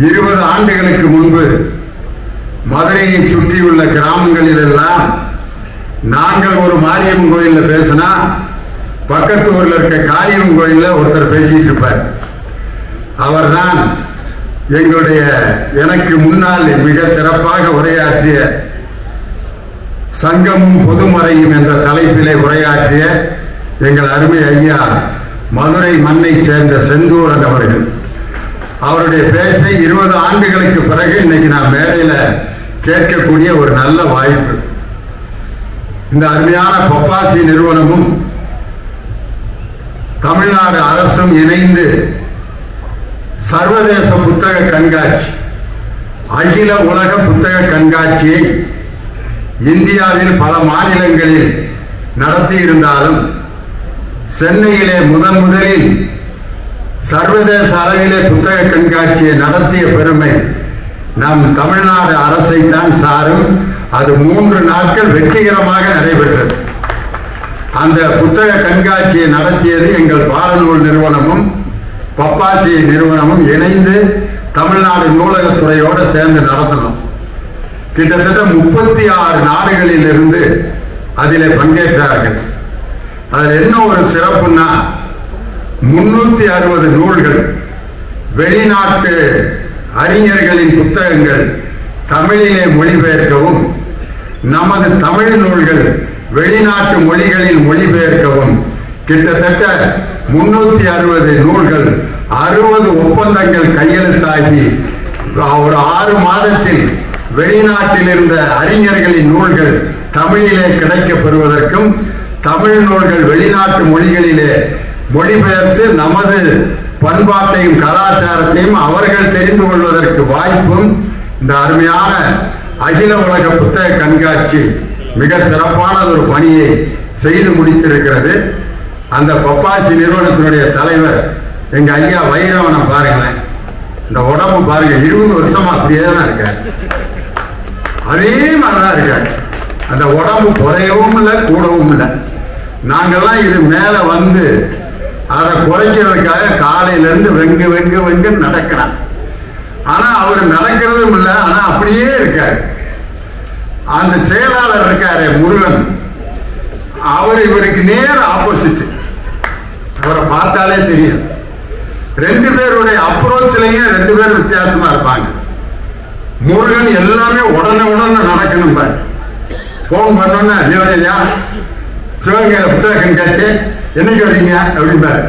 20 ஆண்டுகளுக்கு முன்பு மதுரையை சுற்றியுள்ள கிராமங்களில் எல்லாம் நாங்கள் ஒரு மாரியம்மன் கோயிலில் பேசினா பக்கத்து ஊரில் இருக்க காளியம்மன் கோயிலில் ஒருத்தர் பேசிட்டு இருப்பார். அவர்தான் எனக்கு முன்னால் மிக சிறப்பாக உரையாற்றிய சங்கமும் பொதுமறையும் என்ற தலைப்பிலே உரையாற்றிய எங்கள் அருமை ஐயா மதுரை மண்ணை சேர்ந்த செந்தூரன் அவர்கள். அவருடைய பேச்சை 20 ஆண்டுகளுக்கு பிறகு இன்னைக்கு நான் மேடையில் கேட்கக்கூடிய ஒரு நல்ல வாய்ப்பு. இந்த அருமையான பப்பாசி நிறுவனமும் தமிழ்நாடு அரசும் இணைந்து சர்வதேச புத்தக கண்காட்சி, அகில உலக புத்தக கண்காட்சியை இந்தியாவில் பல மாநிலங்களில் நடத்தி இருந்தாலும் சென்னையிலே முதலில் சர்வதேச அளவிலே புத்தக கண்காட்சியை நடத்திய பெருமை நம் தமிழ்நாடு அரசை தான் சாரும். அது 3 நாட்கள் வெற்றிகரமாக நடைபெற்றது. அந்த புத்தக கண்காட்சியை நடத்தியது எங்கள் பாலநூல் நிறுவனமும் பப்பாசி நிறுவனமும் இணைந்து தமிழ்நாடு நூலகத்துறையோடு சேர்ந்து நடத்தணும். கிட்டத்தட்ட 36 நாடுகளில் இருந்து அதிலே பங்கேற்றார்கள். அதில் என்ன ஒரு சிறப்புன்னா 360 நூல்கள், வெளிநாட்டு அறிஞர்களின் புத்தகங்கள் தமிழிலே மொழிபெயர்க்கவும், நமது தமிழ் நூல்கள் வெளிநாட்டு மொழிகளில் மொழிபெயர்க்கவும் கிட்டத்தட்ட 360 நூல்கள், 60 ஒப்பந்தங்கள் கையெழுத்தாகி ஒரு 6 மாதத்தில் வெளிநாட்டில் இருந்த அறிஞர்களின் நூல்கள் தமிழிலே கிடைக்கப் பெறுவதற்கும், தமிழ் நூல்கள் வெளிநாட்டு மொழிகளிலே மொழிபெயர்த்து நமது பண்பாட்டையும் கலாச்சாரத்தையும் அவர்கள் தெரிந்து கொள்வதற்கு வாய்ப்பும் இந்த அருமையான அகில உலக புத்தக கண்காட்சி மிக சிறப்பான ஒரு பணியை செய்து முடித்திருக்கிறது. அந்த பப்பாசி நிறுவனத்தினுடைய தலைவர் எங்க ஐயா வைரவனை பாருங்களேன். இந்த உடம்பு பாருங்க, 20 வருஷமா அப்படியே தான் இருக்காரு. அதே மாதிரிதான் இருக்காரு. அந்த உடம்பு குறையவும் இல்லை, கூடவும் இல்லை. நாங்கெல்லாம் இது மேல வந்து அதை குறைக்கிறதுக்காக காலையிலிருந்து வெங்கு நடக்கிறான். ஆனா அவர் நடக்கிறதும் இல்லை, ஆனா அப்படியே இருக்காரு. அந்த செயலாளர் இருக்காரு முருகன், அவர் இவருக்கு நேர ஆப்போசிட். அவரை பார்த்தாலே தெரியும். 2 பேருடைய அப்ரோச்லயும் 2 பேர் வித்தியாசமா இருப்பாங்க. முருகன் எல்லாமே உடனே நடக்கணும் பாரு. போன் பண்ணோன்னா இல்லையா சிவகங்கையில புத்தக கண்காட்சி என்னைக்கு வரீங்க அப்படின்பாரு.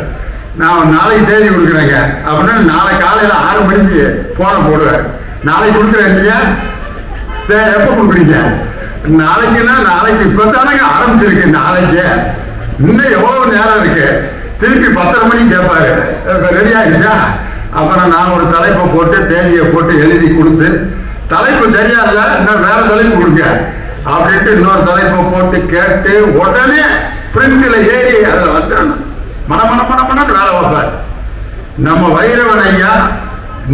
நான் நாளைக்கு தேதி கொடுக்குறேங்க அப்படின்னா நாளை காலையில 6 மணிக்கு போன போடுவார். நாளைக்கு கொடுக்குறேன் இல்லையா, எப்ப கொடுக்குறீங்க? நாளைக்குன்னா நாளைக்கு இப்பதானங்க ஆரம்பிச்சிருக்கு. நாளைக்கு இன்னும் எவ்வளவு நேரம் இருக்கு? திருப்பி 10:30 மணிக்கு கேட்பாரு. ரெடி ஆயிடுச்சா? அப்புறம் நான் ஒரு தலைப்பை போட்டு தேதியை போட்டு எழுதி கொடுத்து, தலைப்பு சரியா இல்லை இன்னும் வேற தலைப்பு கொடுங்க அப்படின்ட்டு இன்னொரு தலைப்பை போட்டு கேட்டு உடனே பிரிண்ட்ல ஏறி அதில் வந்துடணும். மன வேலை வைப்பார். நம்ம வைரவன் ஐயா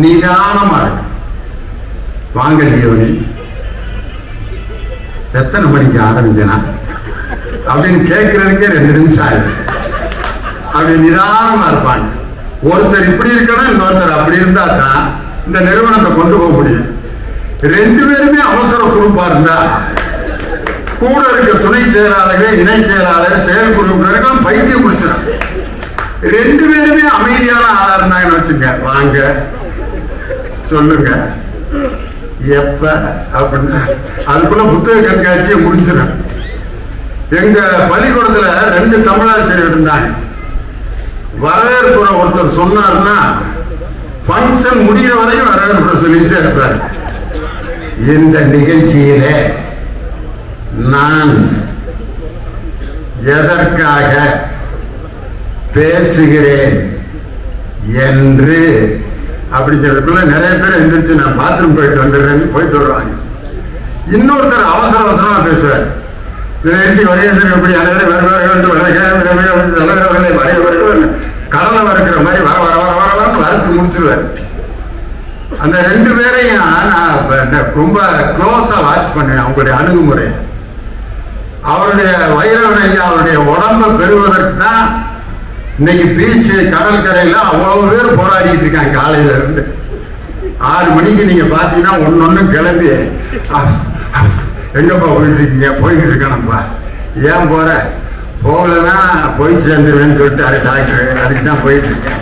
நிதானமா இருக்கு. வாங்க லியோனி, எத்தனை மணிக்கு ஆரம்பிச்சனா அப்படின்னு கேட்கறதுக்கே 2 நிமிஷம் ஆயிடும். அப்படி நிதானமா இருப்பாங்க. ஒருத்தர் இப்படி இருக்கணும், இன்னொருத்தர் அப்படி இருந்தா தான் இந்த நிறுவனத்தை கொண்டு போக முடியும். 2 பேருமே அவசர குரூப்பா இருந்தா கூட இருக்க துணை செயலாளர்கள், இணை செயலாளர், செயற்குழுவினர்கள் பைத்தியம் முடிச்சிடும். 2 பேருமே அமைதியான ஆளா இருந்தாங்கன்னு வச்சுங்க, வாங்க சொல்லுங்க எப்ப அப்படின்னா அதுக்குள்ள புத்தக கண்காட்சியை முடிச்சிடும். எங்க பள்ளிக்கூடத்துல 2 தமிழாசிரியர் இருந்தாங்க. வரவேற்புற ஒருத்தர் சொன்னார்னா பங்கன் முடிகிற வரைக்கும் வரவேற்புற சொல்லிட்டே இருப்பார். இந்த நிகழ்ச்சியில நான் எதற்காக பேசுகிறேன் என்று அப்படிங்கிறதுக்குள்ள நிறைய பேர் எந்திரிச்சு நான் பாத்ரூம் போயிட்டு வந்துடுறேன்னு போயிட்டு வருவாங்க. இன்னொருத்தர் அவசரமா பேசுவார். எப்படி கடலை வறுக்கிற மாதிரி வரன்னு வறுத்து முடிச்சிருவார். அந்த 2 பேரையும் நான் ரொம்ப க்ளோஸா வாட்ச் பண்ணுவேன். அவங்களுடைய அணுகுமுறை, அவருடைய வைரவன் ஐயா அவருடைய உடம்பை பெறுவதற்கு தான் இன்னைக்கு பீச்சு கடற்கரையில அவ்வளவு பேர் போராடிட்டு இருக்காங்க காலையில இருந்து. 6 மணிக்கு நீங்க பாத்தீங்கன்னா ஒன்னொன்னு கிளம்பி எங்கப்பா போயிட்டு இருக்கீங்க? போய்கிட்டு இருக்கானப்பா. ஏன் போற? போகலன்னா போய் சேர்ந்துருவேன்னு சொல்லிட்டாரு டாக்டர். அதுக்கு தான் போயிட்டு இருக்கேன்.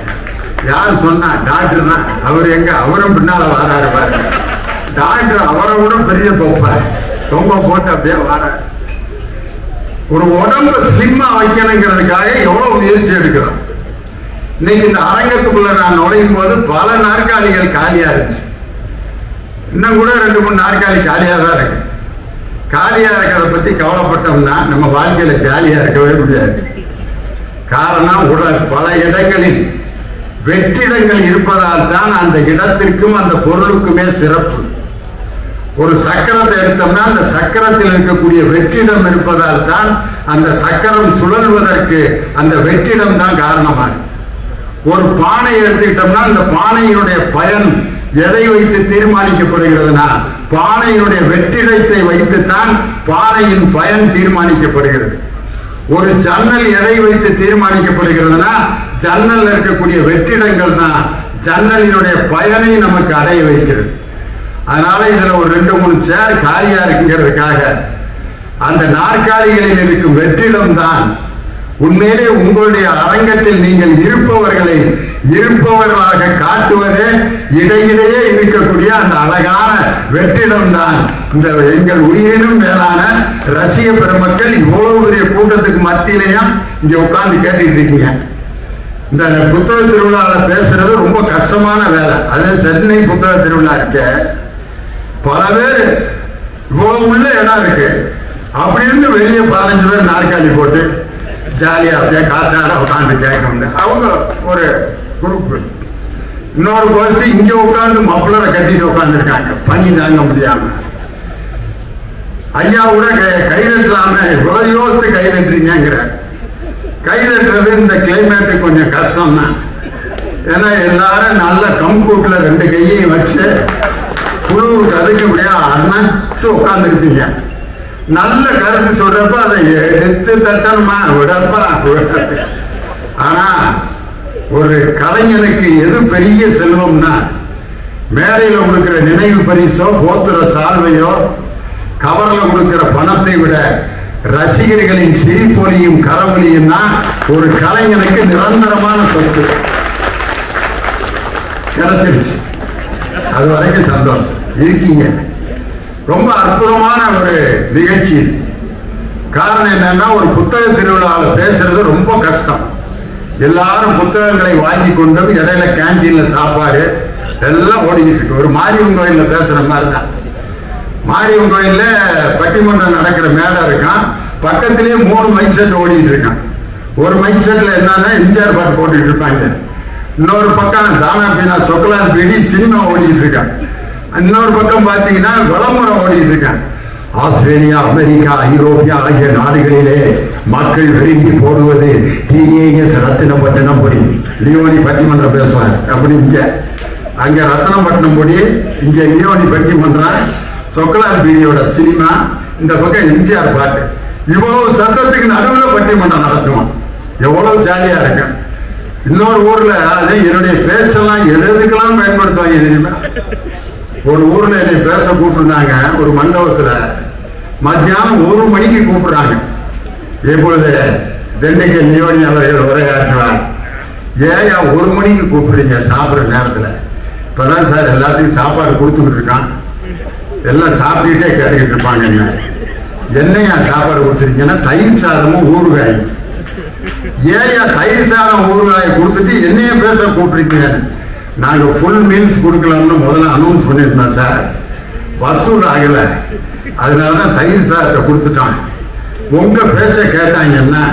யார் சொன்னா? டாக்டர் தான். அவர் எங்க? அவரும் பின்னால வாராரு பாரு. டாக்டர் அவரை விட பெரிய தொங்க போட்டு அப்படியே வாராரு. ஒரு உடம்ப ஸ்லிம்மா வைக்கணுங்கிறதுக்காக எவ்வளவு முயற்சி எடுக்கிறோம். இன்னைக்கு இந்த அரங்கத்துக்குள்ள நான் நுழையும் போது பல நாற்காலிகள் காலியா இருந்துச்சு. இன்னும் கூட 2-3 நாற்காலி காலியா தான் இருக்கு. காலியா இருக்கிறத பத்தி கவலைப்பட்டோம்னா நம்ம வாழ்க்கையில ஜாலியா இருக்கவே முடியாது. காரணம் பல இடங்களில் வெற்றிடங்கள் இருப்பதால் தான் அந்த இடத்திற்கும் அந்த பொருளுக்குமே சிறப்பு. ஒரு சக்கரத்தை எடுத்தோம்னா அந்த சக்கரத்தில் இருக்கக்கூடிய வெற்றிடம் இருப்பதால் தான் அந்த சக்கரம் சுழல்வதற்கு அந்த வெற்றிடம் தான் காரணமாக. ஒரு பானை எடுத்துக்கிட்டோம்னா அந்த பானையினுடைய பயன் எதை வைத்து தீர்மானிக்கப்படுகிறதுனா பானையினுடைய வெற்றிடத்தை வைத்துத்தான் பானையின் பயன் தீர்மானிக்கப்படுகிறது. ஒரு ஜன்னல் எதை வைத்து தீர்மானிக்கப்படுகிறதுனா ஜன்னல் இருக்கக்கூடிய வெற்றிடங்கள் தான் ஜன்னலினுடைய பயனை நமக்கு அடைய வைக்கிறது. அதனால இதுல ஒரு 2-3 சேர் காலியா இருக்குங்கிறதுக்காக அந்த நாற்காலிகளில் இருக்கும் வெற்றிடம் தான் உண்மையிலே உங்களுடைய அரங்கத்தில் நீங்கள் இருப்பவர்களை இருப்பவர்களாக காட்டுவதே இடையிடையே இருக்கக்கூடிய அந்த அழகான வெற்றிடம் தான். இந்த எங்கள் உயிரினும் மேலான ரசிக பெருமக்கள் இவ்வளவு பெரிய கூட்டத்துக்கு மத்தியிலையும் இங்க உட்கார்ந்து கேட்டுட்டு இருக்கீங்க. இந்த புத்தக திருவிழாவில் பேசுறது ரொம்ப கஷ்டமான வேலை. அது சென்னை புத்தக திருவிழா இருக்க பல பேர் இவ்வளவு உள்ள இடம் இருக்கு. அப்படி இருந்து வெளியே 15 பேர் நாற்காலி போட்டு ஜாலியா அப்படியே காத்தாட உட்காந்து கேட்க அவங்க ஒரு குரூப். இன்னொரு கோஷ்டி இங்க உட்காந்து மப்பளரை கட்டிட்டு உட்காந்துருக்காங்க பனி தாங்க முடியாம. ஐயா கூட கைதட்டலாம இவ்வளவு யோசித்து கைதட்டுறீங்கிற. கைதட்டுறது இந்த கிளைமேட்டு கொஞ்சம் கஷ்டம் தான். ஏன்னா எல்லாரும் நல்ல கம்கூட்ல 2 கையையும் வச்சு குழுவுக்கு அதுக்குபடியா அணைச்சு உட்காந்துருப்பீங்க. நல்ல கருத்து சொல்றப்ப அதை எடுத்து தட்டணுமா விடப்பா. ஆனா ஒரு கலைஞனுக்கு எது பெரிய செல்வம்னா மேடையில் கொடுக்கிற நினைவு பரிசோ போத்துற சால்வையோ கவர்ல கொடுக்கிற பணத்தை விட ரசிகர்களின் சிரிப்பொலியும் கரவொலியும் தான் ஒரு கலைஞனுக்கு நிரந்தரமான சொத்து. கிடைச்சிருச்சு. அது வரைக்கும் சந்தோஷம். இருக்கீங்க. ரொம்ப அற்புதமான ஒரு நிகழ்ச்சி. காரணம் என்னன்னா ஒரு புத்தக திருவிழாவில் பேசுறது ரொம்ப கஷ்டம். எல்லாரும் புத்தகங்களை வாங்கி கொண்டும் இடையில கேன்டீன்ல சாப்பாடு எல்லாம் ஓடிக்கிட்டு இருக்கு. ஒரு மாரியம்மன் கோயில்ல பேசுற மாதிரி தான். மாரியம்மன் கோயில்ல பட்டிமன்றம் நடக்கிற மேடை இருக்கான். பக்கத்திலேயே 3 மைக் செட் ஓடிட்டு இருக்கான். ஒரு மைக் செட்ல என்னன்னா எம்ஜிஆர் பாட்டு போட்டுட்டு இருப்பாங்க. இன்னொரு பக்கம் தானா பீனா சொக்கலார் பீடி சினிமா ஓடிட்டு இருக்கான். இன்னொரு பக்கம் பாத்தீங்கன்னா விளம்பரம் ஓடிட்டு இருக்காங்க. ஆஸ்திரேலியா, அமெரிக்கா, ஐரோப்பியா ஆகிய நாடுகளிலே மக்கள் விரும்பி போடுவது TAS ரத்தினப்பட்டினம் பொடி. லியோனி பட்டிமன்றம் பேசுவார். அப்படி இங்க அங்க ரத்தினப்பட்டினம் பொடி, இங்க லியோனி பட்டிமன்றம், சொக்கலார் பீடியோட சினிமா, இந்த பக்கம் எம்ஜிஆர் பாட்டு. இவ்வளவு சத்தத்துக்கு நடுவில் பட்டிமன்றம் நடத்துவோம். எவ்வளவு ஜாலியா இருக்கு. இன்னொரு ஊர்ல என்னுடைய பேச்செல்லாம் எதுக்கெல்லாம் பயன்படுத்துவாங்க தெரியுமா? ஒரு ஊர்ல என்னை பேச கூப்பிட்டுருந்தாங்க. ஒரு மண்டபத்துல மத்தியானம் 1 மணிக்கு கூப்பிடுறாங்க. இப்பொழுது திண்டுக்கல் லியோனி அவர்கள் உரையாற்றுவார். ஏயா 1 மணிக்கு கூப்பிடுறீங்க சாப்பிட்ற நேரத்துல? இப்பதான் சார் எல்லாத்தையும் சாப்பாடு கொடுத்துக்கிட்டு இருக்கான். எல்லாம் சாப்பிட்டுட்டே கேட்டுக்கிட்டு இருப்பாங்க. என்னையா சாப்பாடு கொடுத்துருக்கீங்கன்னா தயிர் சாதமும் ஊறுகாய். ஏயா தயிர் சாதம் ஊறுகாய் கொடுத்துட்டு என்னைய பேச கூப்பிட்டுருக்கீங்க? நாங்க ஃபுல் மீல்ஸ் கொடுக்கலாம்னு முதல்ல அனௌன்ஸ் பண்ணிருந்தோம் சார். வசூல் ஆகல. அதனாலதான் தயிர் சாதத்தை கொடுத்துட்டான். உங்க பேச்ச கேட்டாங்கன்னா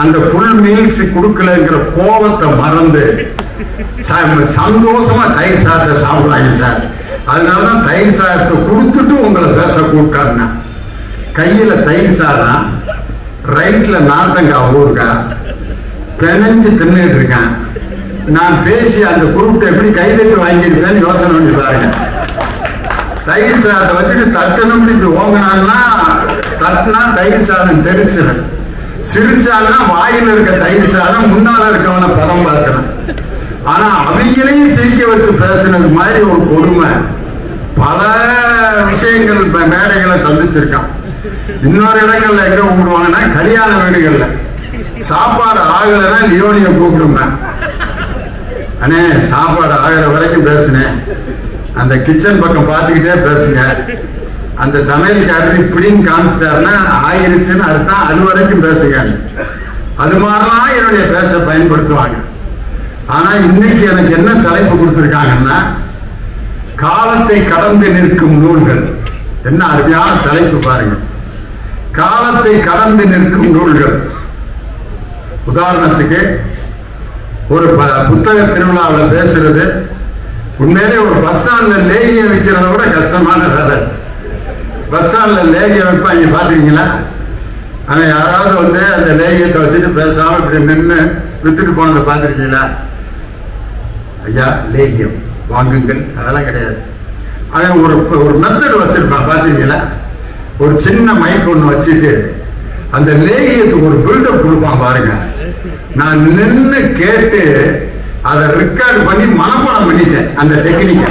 அந்த ஃபுல் மீல்ஸ் கொடுக்கலங்கிற கோபத்தை மறந்து சந்தோஷமா தயிர் சாதத்தை சாப்பிடுறாங்க சார். அதனாலதான் தயிர் சாதத்தை கொடுத்துட்டு உங்களை பேச கூப்பிட்டாங்க. கையில தயிர் சாதம், ரைட்ல நார்த்தங்காய் ஊறுகாய் பிணைஞ்சு தின்னுட்டு இருக்கேன். நான் பேசி அந்த குரூப்ட எப்படி கைதட்டு வாங்கியிருப்பேன்னு யோசனை பண்ணி பாருங்க. தயிர் சாதத்தை வச்சுட்டு தட்டணும் இப்படி ஓங்கினாங்கன்னா தட்டினா தயிர் சாதம் தெரிச்சிடும். சிரிச்சாங்கன்னா வாயில் இருக்க தயிர் சாதம் முன்னால இருக்கவனை பதம் பார்க்கணும். ஆனா அவங்களையும் சிரிக்க வச்சு பேசுனது மாதிரி ஒரு கொடுமை பல விஷயங்கள் மேடைகளை சந்திச்சிருக்கான். இன்னொரு இடங்கள்ல எங்க கூப்பிடுவாங்கன்னா கல்யாண வீடுகள்ல சாப்பாடு ஆகலைன்னா லியோனிய கூப்பிடுங்க. அண்ணே சாப்பாடு ஆகிற வரைக்கும் பேசுனேன், அந்த கிச்சன் பக்கம் பார்த்துக்கிட்டே பேசுங்க, அந்த சமையல்காரர் இப்படின்னு காமிச்சிட்டாருன்னா ஆயிருச்சுன்னு அர்த்தம், அது வரைக்கும் பேசுங்க. அது மாதிரிலாம் என்னுடைய பேச்சை பயன்படுத்துவாங்க. ஆனா இன்னைக்கு எனக்கு என்ன தலைப்பு கொடுத்துருக்காங்கன்னா, காலத்தை கடந்து நிற்கும் நூல்கள். என்ன அருமையான தலைப்பு பாருங்க, காலத்தை கடந்து நிற்கும் நூல்கள். உதாரணத்துக்கு ஒரு புத்தக திருவிழாவில் பேசுறது உண்மையிலே ஒரு பஸ் ஸ்டாண்ட்ல லேகியம் வைக்கிறத விட கஷ்டமான வேலை. பஸ் ஸ்டாண்ட்ல லேகியம் வைப்பாங்க பாத்துருக்கீங்களா? அவன் யாராவது வந்து அந்த லேகியத்தை வச்சுட்டு பேசாம இப்படி நின்று வித்துட்டு போனதை பார்த்துருக்கீங்களா? ஐயா லேகியம் வாங்குங்கள், அதெல்லாம் கிடையாது. அவன் ஒரு மெத்தட் வச்சிருப்பான் பார்த்துருக்கீங்களா? ஒரு சின்ன மைக் ஒன்று வச்சுட்டு அந்த லேகியத்துக்கு ஒரு பில்டப் கொடுப்பான் பாருங்க. நான் நின்று கேட்டு அதை ரெக்கார்டு பண்ணி மனப்பாடம் பண்ணிட்டேன் அந்த டெக்னிக்கை.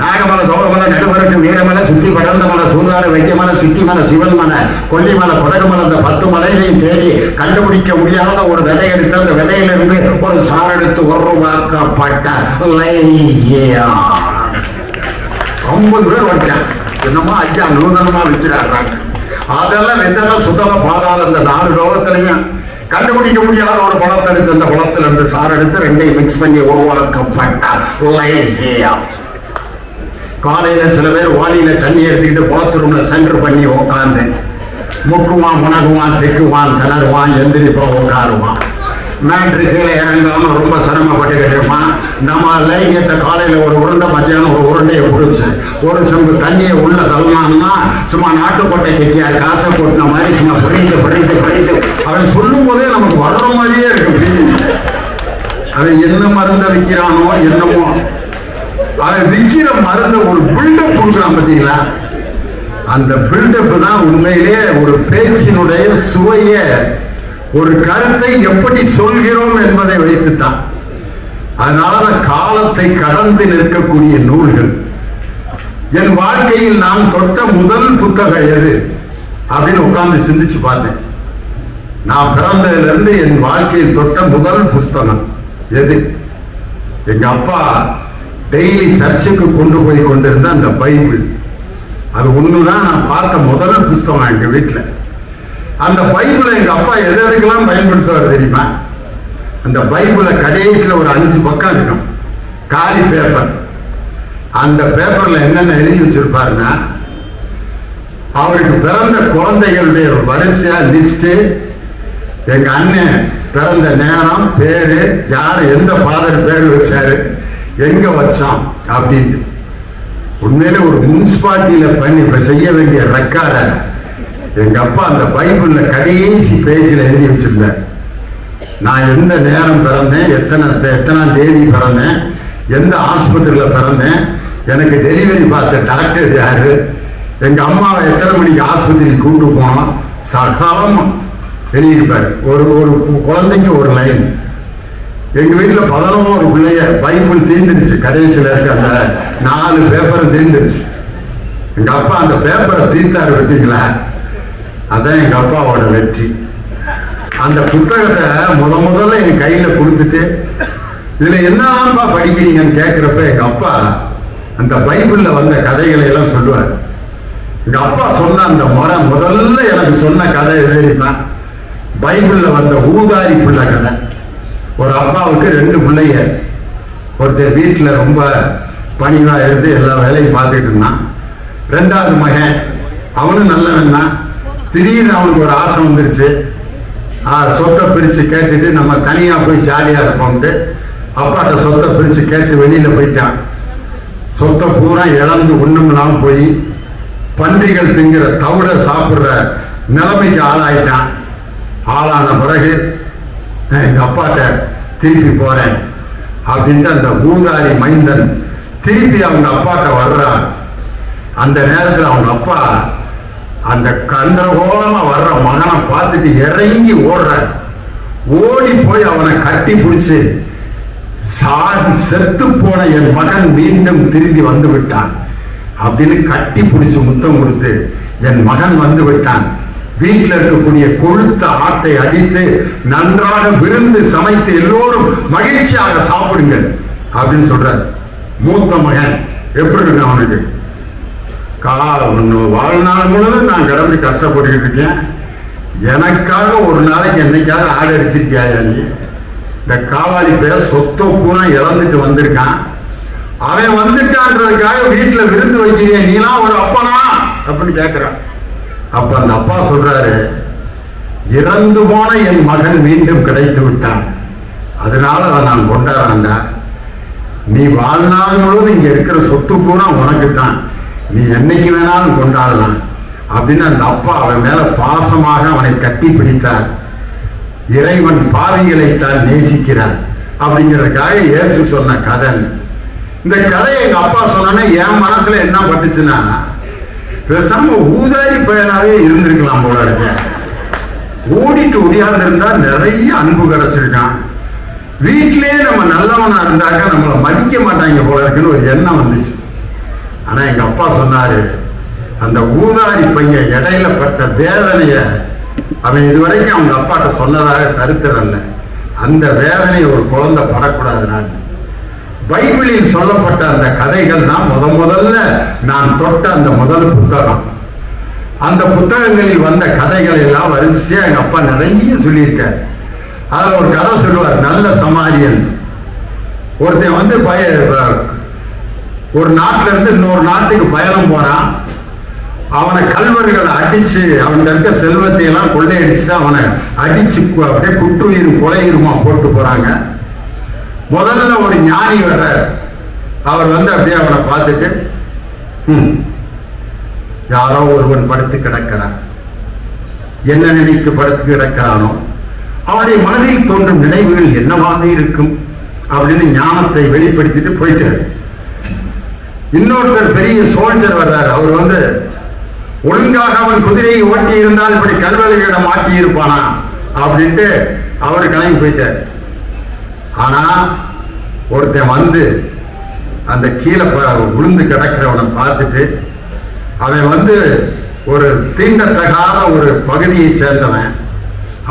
நாகமலை, தோகமலை, நடுவரட்டு, வீரமலை, சுத்தி படர்ந்த மலை, சூதாடு, வைத்தியமலை, சித்தி மலை, சிவன் மலை, கொல்லிமலை, கொடகுமலை, அந்த 10 மலைகளையும் தேடி கண்டுபிடிக்க முடியாத ஒரு விதை எடுத்து அந்த விதையிலிருந்து ஒரு சாரெடுத்து உருவாக்கப்பட்ட 50 பேர் வச்சான். என்னமோ ஐயா நூதனமா விற்கிறாங்க. அதெல்லாம் விதெல்லாம் சுத்தமா பாதாள அந்த 4 லோகத்திலையும் கண்டுபிடிக்க முடியாத ஒரு பழத்தை எடுத்து அந்த பழத்துல இருந்து சார் எடுத்து ரெண்டையும் மிக்ஸ் பண்ணி உருவாக்கப்பட்ட காலையில சில பேர் வாளியில தண்ணி எடுத்துக்கிட்டு பாத்ரூம்ல சென்டர் பண்ணி உட்காந்து முக்குவான், முனகுவான், திக்குவான், திணறுவான், எந்திரிப்பா உட்காருவான். மேட்ரு கீழே இறங்காம ரொம்ப சிரமப்பட்டுக்கிட்டு இருப்பான். நம்ம லைங்கத்தை காலையில ஒரு உருண்டை, மத்தியானம் ஒரு உருண்டையை பிடிச்சு ஒரு செம்பு தண்ணியை உள்ள தள்ளலாம்னா சும்மா நாட்டுக்கோட்டை கெட்டியார் காசை கொட்டின மாதிரி சும்மா படித்து அவன் சொல்லும் போதே நமக்கு வர்ற மாதிரியே இருக்கு. அவன் என்ன மருந்த விற்கிறானோ என்னமோ, அவன் விற்கிற மருந்த ஒரு பில்டப் கொடுக்குறான் பார்த்தீங்களா? அந்த பில்டப் தான் உண்மையிலே ஒரு பேச்சினுடைய சுவைய, ஒரு கருத்தை எப்படி சொல்கிறோம் என்பதை வைத்துத்தான். அதனால காலத்தை கடந்து நிற்கக்கூடிய நூல்கள். என் வாழ்க்கையில் நான் தொட்ட முதல் புத்தகம் எது அப்படின்னு உட்கார்ந்து சிந்திச்சு பார்த்தேன். நான் பிறந்ததிலிருந்து என் வாழ்க்கையில் தொட்ட முதல் புஸ்தகம் எது? எங்க அப்பா டெய்லி சர்ச்சுக்கு கொண்டு போய் கொண்டிருந்த அந்த பைபிள். அது ஒண்ணுதான் நான் பார்த்த முதல் புஸ்தகம் எங்க வீட்டுல. அந்த பைபிளை எங்க அப்பா எதுக்கெல்லாம் பயன்படுத்துவார் தெரியுமா? அந்த பைபிளை கடைசியில ஒரு 5 பக்கம் இருக்கும், காலி பேப்பர். அந்த பேப்பர்ல என்னென்ன எழுதி வச்சிருப்பாருன்னா, அவருக்கு பிறந்த குழந்தைகளுடைய வரிசையா லிஸ்ட், எங்க அண்ணன் பிறந்த நேரம், பேரு, யாரு எந்த ஃபாதர் பேர் வச்சாரு, எங்க வச்சான் அப்படின்னு. உண்மையில ஒரு முனிசிபாலிட்டியில பண்ணி இப்ப செய்ய வேண்டிய ரெக்கார்டை எங்க அப்பா அந்த பைபிள்ல கடைசி பேஜில் எழுதி வச்சிருந்தார். நான் எந்த நேரம் பிறந்தேன், எத்தனாம் தேதி பிறந்தேன், எந்த ஆஸ்பத்திரியில் பிறந்தேன், எனக்கு டெலிவரி பார்த்த டாக்டர் யாரு, எங்க அம்மாவை எத்தனை மணிக்கு ஆஸ்பத்திரிக்கு கூட்டு போனோம், சகாலம் எழுதியிருப்பாரு. ஒரு ஒரு குழந்தைக்கு ஒரு லைன். எங்க வீட்டுல 11 பிள்ளைய பைபிள் தீர்ந்துருச்சு. கடைசியில் இருக்க அந்த 4 பேப்பரும் தீர்ந்துருச்சு. எங்க அப்பா அந்த பேப்பரை தீர்த்தாரு பார்த்தீங்களா? அதான் எங்க அப்பாவோட வெற்றி. அந்த புத்தகத்தை முதல்ல என் கையில கொடுத்துட்டு, இதுல என்னப்பா படிக்கிறீங்கன்னு கேட்கிறப்ப எங்க அப்பா அந்த பைபிள்ல வந்த கதைகளை எல்லாம் சொல்லுவார். எங்க அப்பா சொன்ன அந்த முறை முதல்ல எனக்கு சொன்ன கதை தெரியுமா? பைபிள்ல வந்த ஊதாரி பிள்ளை கதை. ஒரு அப்பாவுக்கு 2 பிள்ளைங்க. ஒருத்தர் வீட்டுல ரொம்ப பணிவா இருந்து எல்லா வேலையும் பார்த்துட்டு இருந்தான். 2வது மகன், அவனும் நல்லவன் தான். திடீர்னு அவனுக்கு ஒரு ஆசை வந்துருச்சு. சொத்தை பிரிச்சு கேட்டுட்டு நம்ம தனியா போய் ஜாலியா இருப்போம்ட்டு அப்பாட்ட சொத்தை பிரிச்சு கேட்டு வெளியில போயிட்டான். சொத்தை பூரா இழந்து ஒண்ணுமில்லாம போய் பன்றிகள் திங்கிற தவிட சாப்பிடுற நிலைமைக்கு ஆளாயிட்டான். ஆளான பிறகு எங்க அப்பாட்ட திருப்பி போறேன் அப்படின்ட்டு அந்த ஊதாரி மைந்தன் திருப்பி அவங்க அப்பாட்ட வர்றான். அந்த நேரத்தில் அவங்க அப்பா அந்த கந்தரகோலமா வர்ற மகனை பார்த்துட்டு இறங்கி ஓடுற. ஓடி போய் அவனை கட்டி பிடிச்சு, செத்து போன என் மகன் மீண்டும் திரும்பி வந்து விட்டான் அப்படின்னு கட்டி பிடிச்சு முத்தம் கொடுத்து, என் மகன் வந்து விட்டான், வீட்டில் இருக்கக்கூடிய கொழுத்த ஆட்டை அடித்து நன்றாக விருந்து சமைத்து எல்லோரும் மகிழ்ச்சியாக சாப்பிடுங்கள் அப்படின்னு சொல்றார். மூத்த மகன் எப்படி இருக்கு அவனுக்கு? வாழ்நாள் முழுவதும் நான் கடந்து கஷ்டப்பட்டு இருக்கேன், எனக்காக ஒரு நாளைக்கு என்னைக்காவது ஆடு அடிச்சிருக்கியா நீ? இந்த காவாலி பேர் சொத்தை பூரா இழந்துட்டு வந்திருக்கான், அவன் வந்துட்டான்றதுக்காக வீட்டுல விருந்து வைக்கிறிய, நீலாம் ஒரு அப்பனா அப்படின்னு கேட்கிறான். அப்ப அந்த அப்பா சொல்றாரு, இறந்து போன என் மகன் மீண்டும் கிடைத்து விட்டான், அதனால அதை நான் கொண்டாடுறேன்டா. நீ வாழ்நாள் முழுவதும் இங்க இருக்கிற சொத்து பூரா உனக்குத்தான், நீ என்னைக்கு வேணாலும் கொண்டாடலாம் அப்படின்னு அந்த அப்பா அவன் மேல பாசமாக அவனை கட்டி பிடித்தார். இறைவன் பாவிகளைத்தான் நேசிக்கிறார் அப்படிங்கிறதுக்காக இயேசு சொன்ன கதை. இந்த கதையை எங்க அப்பா சொன்னோன்னே என் மனசுல என்ன பட்டுச்சுன்னா, பேசாம ஊதாரி பயனாவே இருந்திருக்கலாம் போல இருக்க. ஓடிட்டு ஒடியாந்து இருந்தா நிறைய அன்பு கிடைச்சிருக்கான், வீட்டிலேயே நம்ம நல்லவனா இருந்தாக்க நம்மளை மதிக்க மாட்டாங்க போல இருக்குன்னு ஒரு எண்ணம் வந்துச்சு. ஆனா எங்க அப்பா சொன்னாரு, அந்த ஊதாரி பையன் இடையில பட்ட வேதனைய அவன் இதுவரைக்கும் அவங்க அப்பாட்ட சொன்னதாக சரித்திரம் இல்லை. அந்த வேதனையை ஒரு குழந்தை படக்கூடாது. நான் பைபிளில் சொல்லப்பட்ட அந்த கதைகள் தான் முதல்ல நான் தொட்ட அந்த முதல் புத்தகம். அந்த புத்தகங்களில் வந்த கதைகள் எல்லாம் வரிசையா எங்க அப்பா நிறைய சொல்லியிருக்கார். அதுல ஒரு கதை சொல்லுவார், நல்ல சமாரியன். ஒருத்தன் வந்து ஒரு நாட்டில இருந்து இன்னொரு நாட்டுக்கு பயணம் போறான். அவனை கல்வர்களை அடிச்சு அவன் இருக்க செல்வத்தை எல்லாம் கொள்ளையடிச்சுட்டு அவனை அடிச்சு அப்படியே குற்றுயிரும் கொலையுருமா போட்டு போறாங்க. முதல்ல ஒரு ஞானி வர, அவர் வந்து அப்படியே அவனை பார்த்துட்டு, யாரோ ஒருவன் படுத்து கிடக்கிறான், என்ன நினைத்து படுத்து கிடக்கிறானோ அவனுடைய மனதில் தோன்றும் நினைவுகள் என்னவாக இருக்கும் அப்படின்னு ஞானத்தை வெளிப்படுத்திட்டு போயிட்டாரு. இன்னொருத்தர் பெரிய சோல்ஜர் வர்றாரு. அவர் வந்து ஒழுங்காக அவன் குதிரையை ஓட்டி இருந்தால் இப்படி கல்வெளிகளிடம் மாட்டி இருப்பானா அப்படின்ட்டு அவர் கிளம்பி போயிட்டார். ஆனா ஒருத்தன் வந்து அந்த கீழே விழுந்து கிடக்கிறவனை பார்த்துட்டு, அவன் வந்து ஒரு தீண்டத்தகாத ஒரு பகுதியை சேர்ந்தவன்,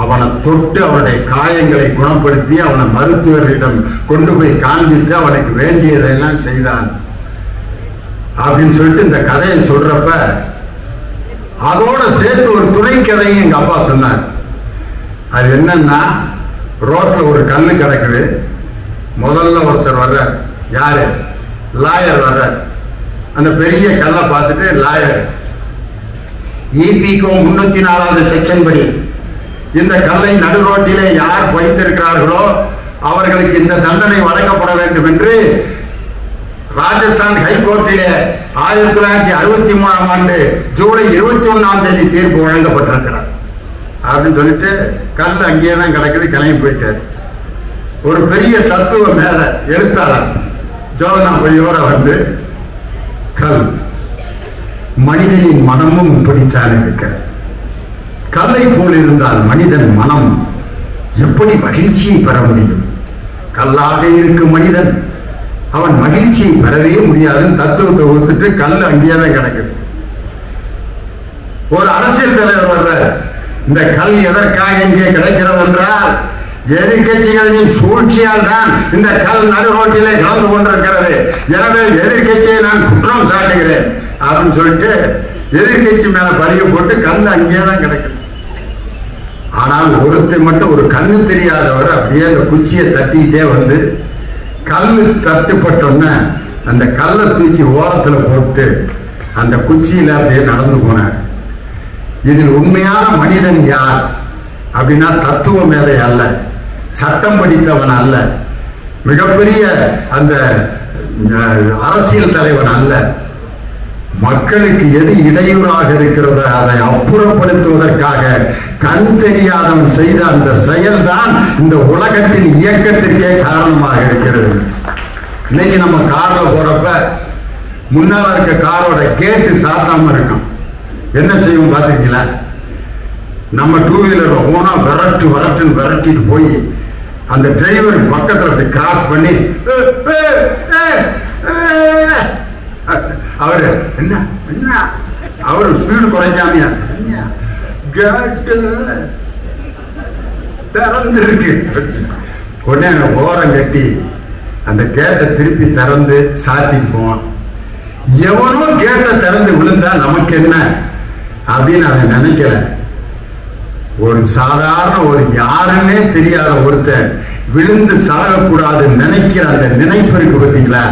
அவனை தொட்டு அவனுடைய காயங்களை குணப்படுத்தி அவனை மருத்துவரிடம் கொண்டு போய் காண்பித்து அவனுக்கு வேண்டியதெல்லாம் செய்தான் அப்படின்னு சொல்லிட்டு இந்த கதையை சொல்றப்ப அதோட சேர்த்து ஒரு துணை கதையும் எங்க அப்பா சொன்னார். அது என்னன்னா, ரோட்ல ஒரு கல்லு கிடக்குது. முதல்ல ஒருத்தர் வர்றார், யாரு? லாயர் வர்றார். அந்த பெரிய கல்லை பார்த்துட்டு லாயர், EPCO 304வது செக்ஷன் படி இந்த கல்லை நடு ரோட்டிலே யார் வைத்திருக்கிறார்களோ அவர்களுக்கு இந்த தண்டனை வழங்கப்பட வேண்டும் என்று ராஜஸ்தான் ஹைகோர்ட்டிலே 1963ஆம் ஆண்டு ஜூலை 21ஆம் தேதி தீர்ப்பு வழங்கப்பட்டிருக்கிறார் அப்படின்னு சொல்லிட்டு கல் அங்கேயே தான் கிடக்குது, கிளம்பி போயிட்டார். ஒரு பெரிய தத்துவ மேல எழுத்தாளர் ஜோதனா பையோட வந்து, கல் மனிதனின் மனமும் இப்படித்தான் இருக்கிறது, கல்லை போல் இருந்தால் மனிதன் மனம் எப்படி மகிழ்ச்சியை பெற முடியும்? கல்லாக இருக்கும் மனிதன் அவன் மகிழ்ச்சியை பெறவே முடியாதுன்னு தத்துவத்தை ஒத்துட்டு கல் அங்கேயே தான் கிடக்குது. ஒரு அரசியல் தலைவர் வர்ற, இந்த கல் எதற்காக இங்கே கிடைக்கிறது என்றால் எதிர்கட்சிகளின் சூழ்ச்சியால் தான் இந்த கல் நடு ரோட்டிலே கலந்து கொண்டிருக்கிறது, எனவே எதிர்கட்சியை நான் குற்றம் சாட்டுகிறேன் அப்படின்னு சொல்லிட்டு எதிர்கட்சி மேல பழிய போட்டு கல் அங்கேயே தான் கிடைக்குது. ஆனால் ஒருத்தர் மட்டும், ஒரு கண்ணு தெரியாதவர், அப்படியே அந்த குச்சியை தட்டிக்கிட்டே வந்து கல்லு தட்டுப்பட்டோன்னு அந்த கல்லை தூக்கி ஓரத்துல போட்டு அந்த குச்சியில அப்படியே நடந்து போனார். இதில் உண்மையான மனிதன் யார் அப்படின்னா தத்துவ மேதை அல்ல, சட்டம் படித்தவன் அல்ல, மிகப்பெரிய அந்த அரசியல் தலைவன் அல்ல. மக்களுக்கு எது இடையூறாக இருக்கிறதோ அதை அப்புறப்படுத்துவதற்காக கண் தெரியாதவன் செய்த அந்த செயல்தான் இந்த உலகத்தின் இயக்கத்திற்கே காரணமாக இருக்கிறது. இன்னைக்கு நம்ம கார்ல போறப்ப முன்னால இருக்க காரோட கேட்டு சாத்தாம இருக்கும், என்ன செய்வோம் பாத்தீங்களா? நம்ம டூ வீலர் போனா விரட்டுன்னு விரட்டிட்டு போய் அந்த டிரைவர் பக்கத்துல அப்படி கிராஸ் பண்ணி அவரு என்ன என்ன அவரு ஸ்பீடு குறைக்காமையா கேட்டு திறந்து இருக்கு உடனே ஓரம் கட்டி அந்த கேட்டை திருப்பி திறந்து சாத்திட்டு போவான். எவனோ கேட்டை திறந்து விழுந்தா நமக்கு என்ன அப்படின்னு அவன் நினைக்கல. ஒரு சாதாரண ஒரு யாருன்னே தெரியாத ஒருத்தர் விழுந்து சாகக்கூடாது நினைக்கிற அந்த நினைப்பு இருக்கு பார்த்தீங்களா,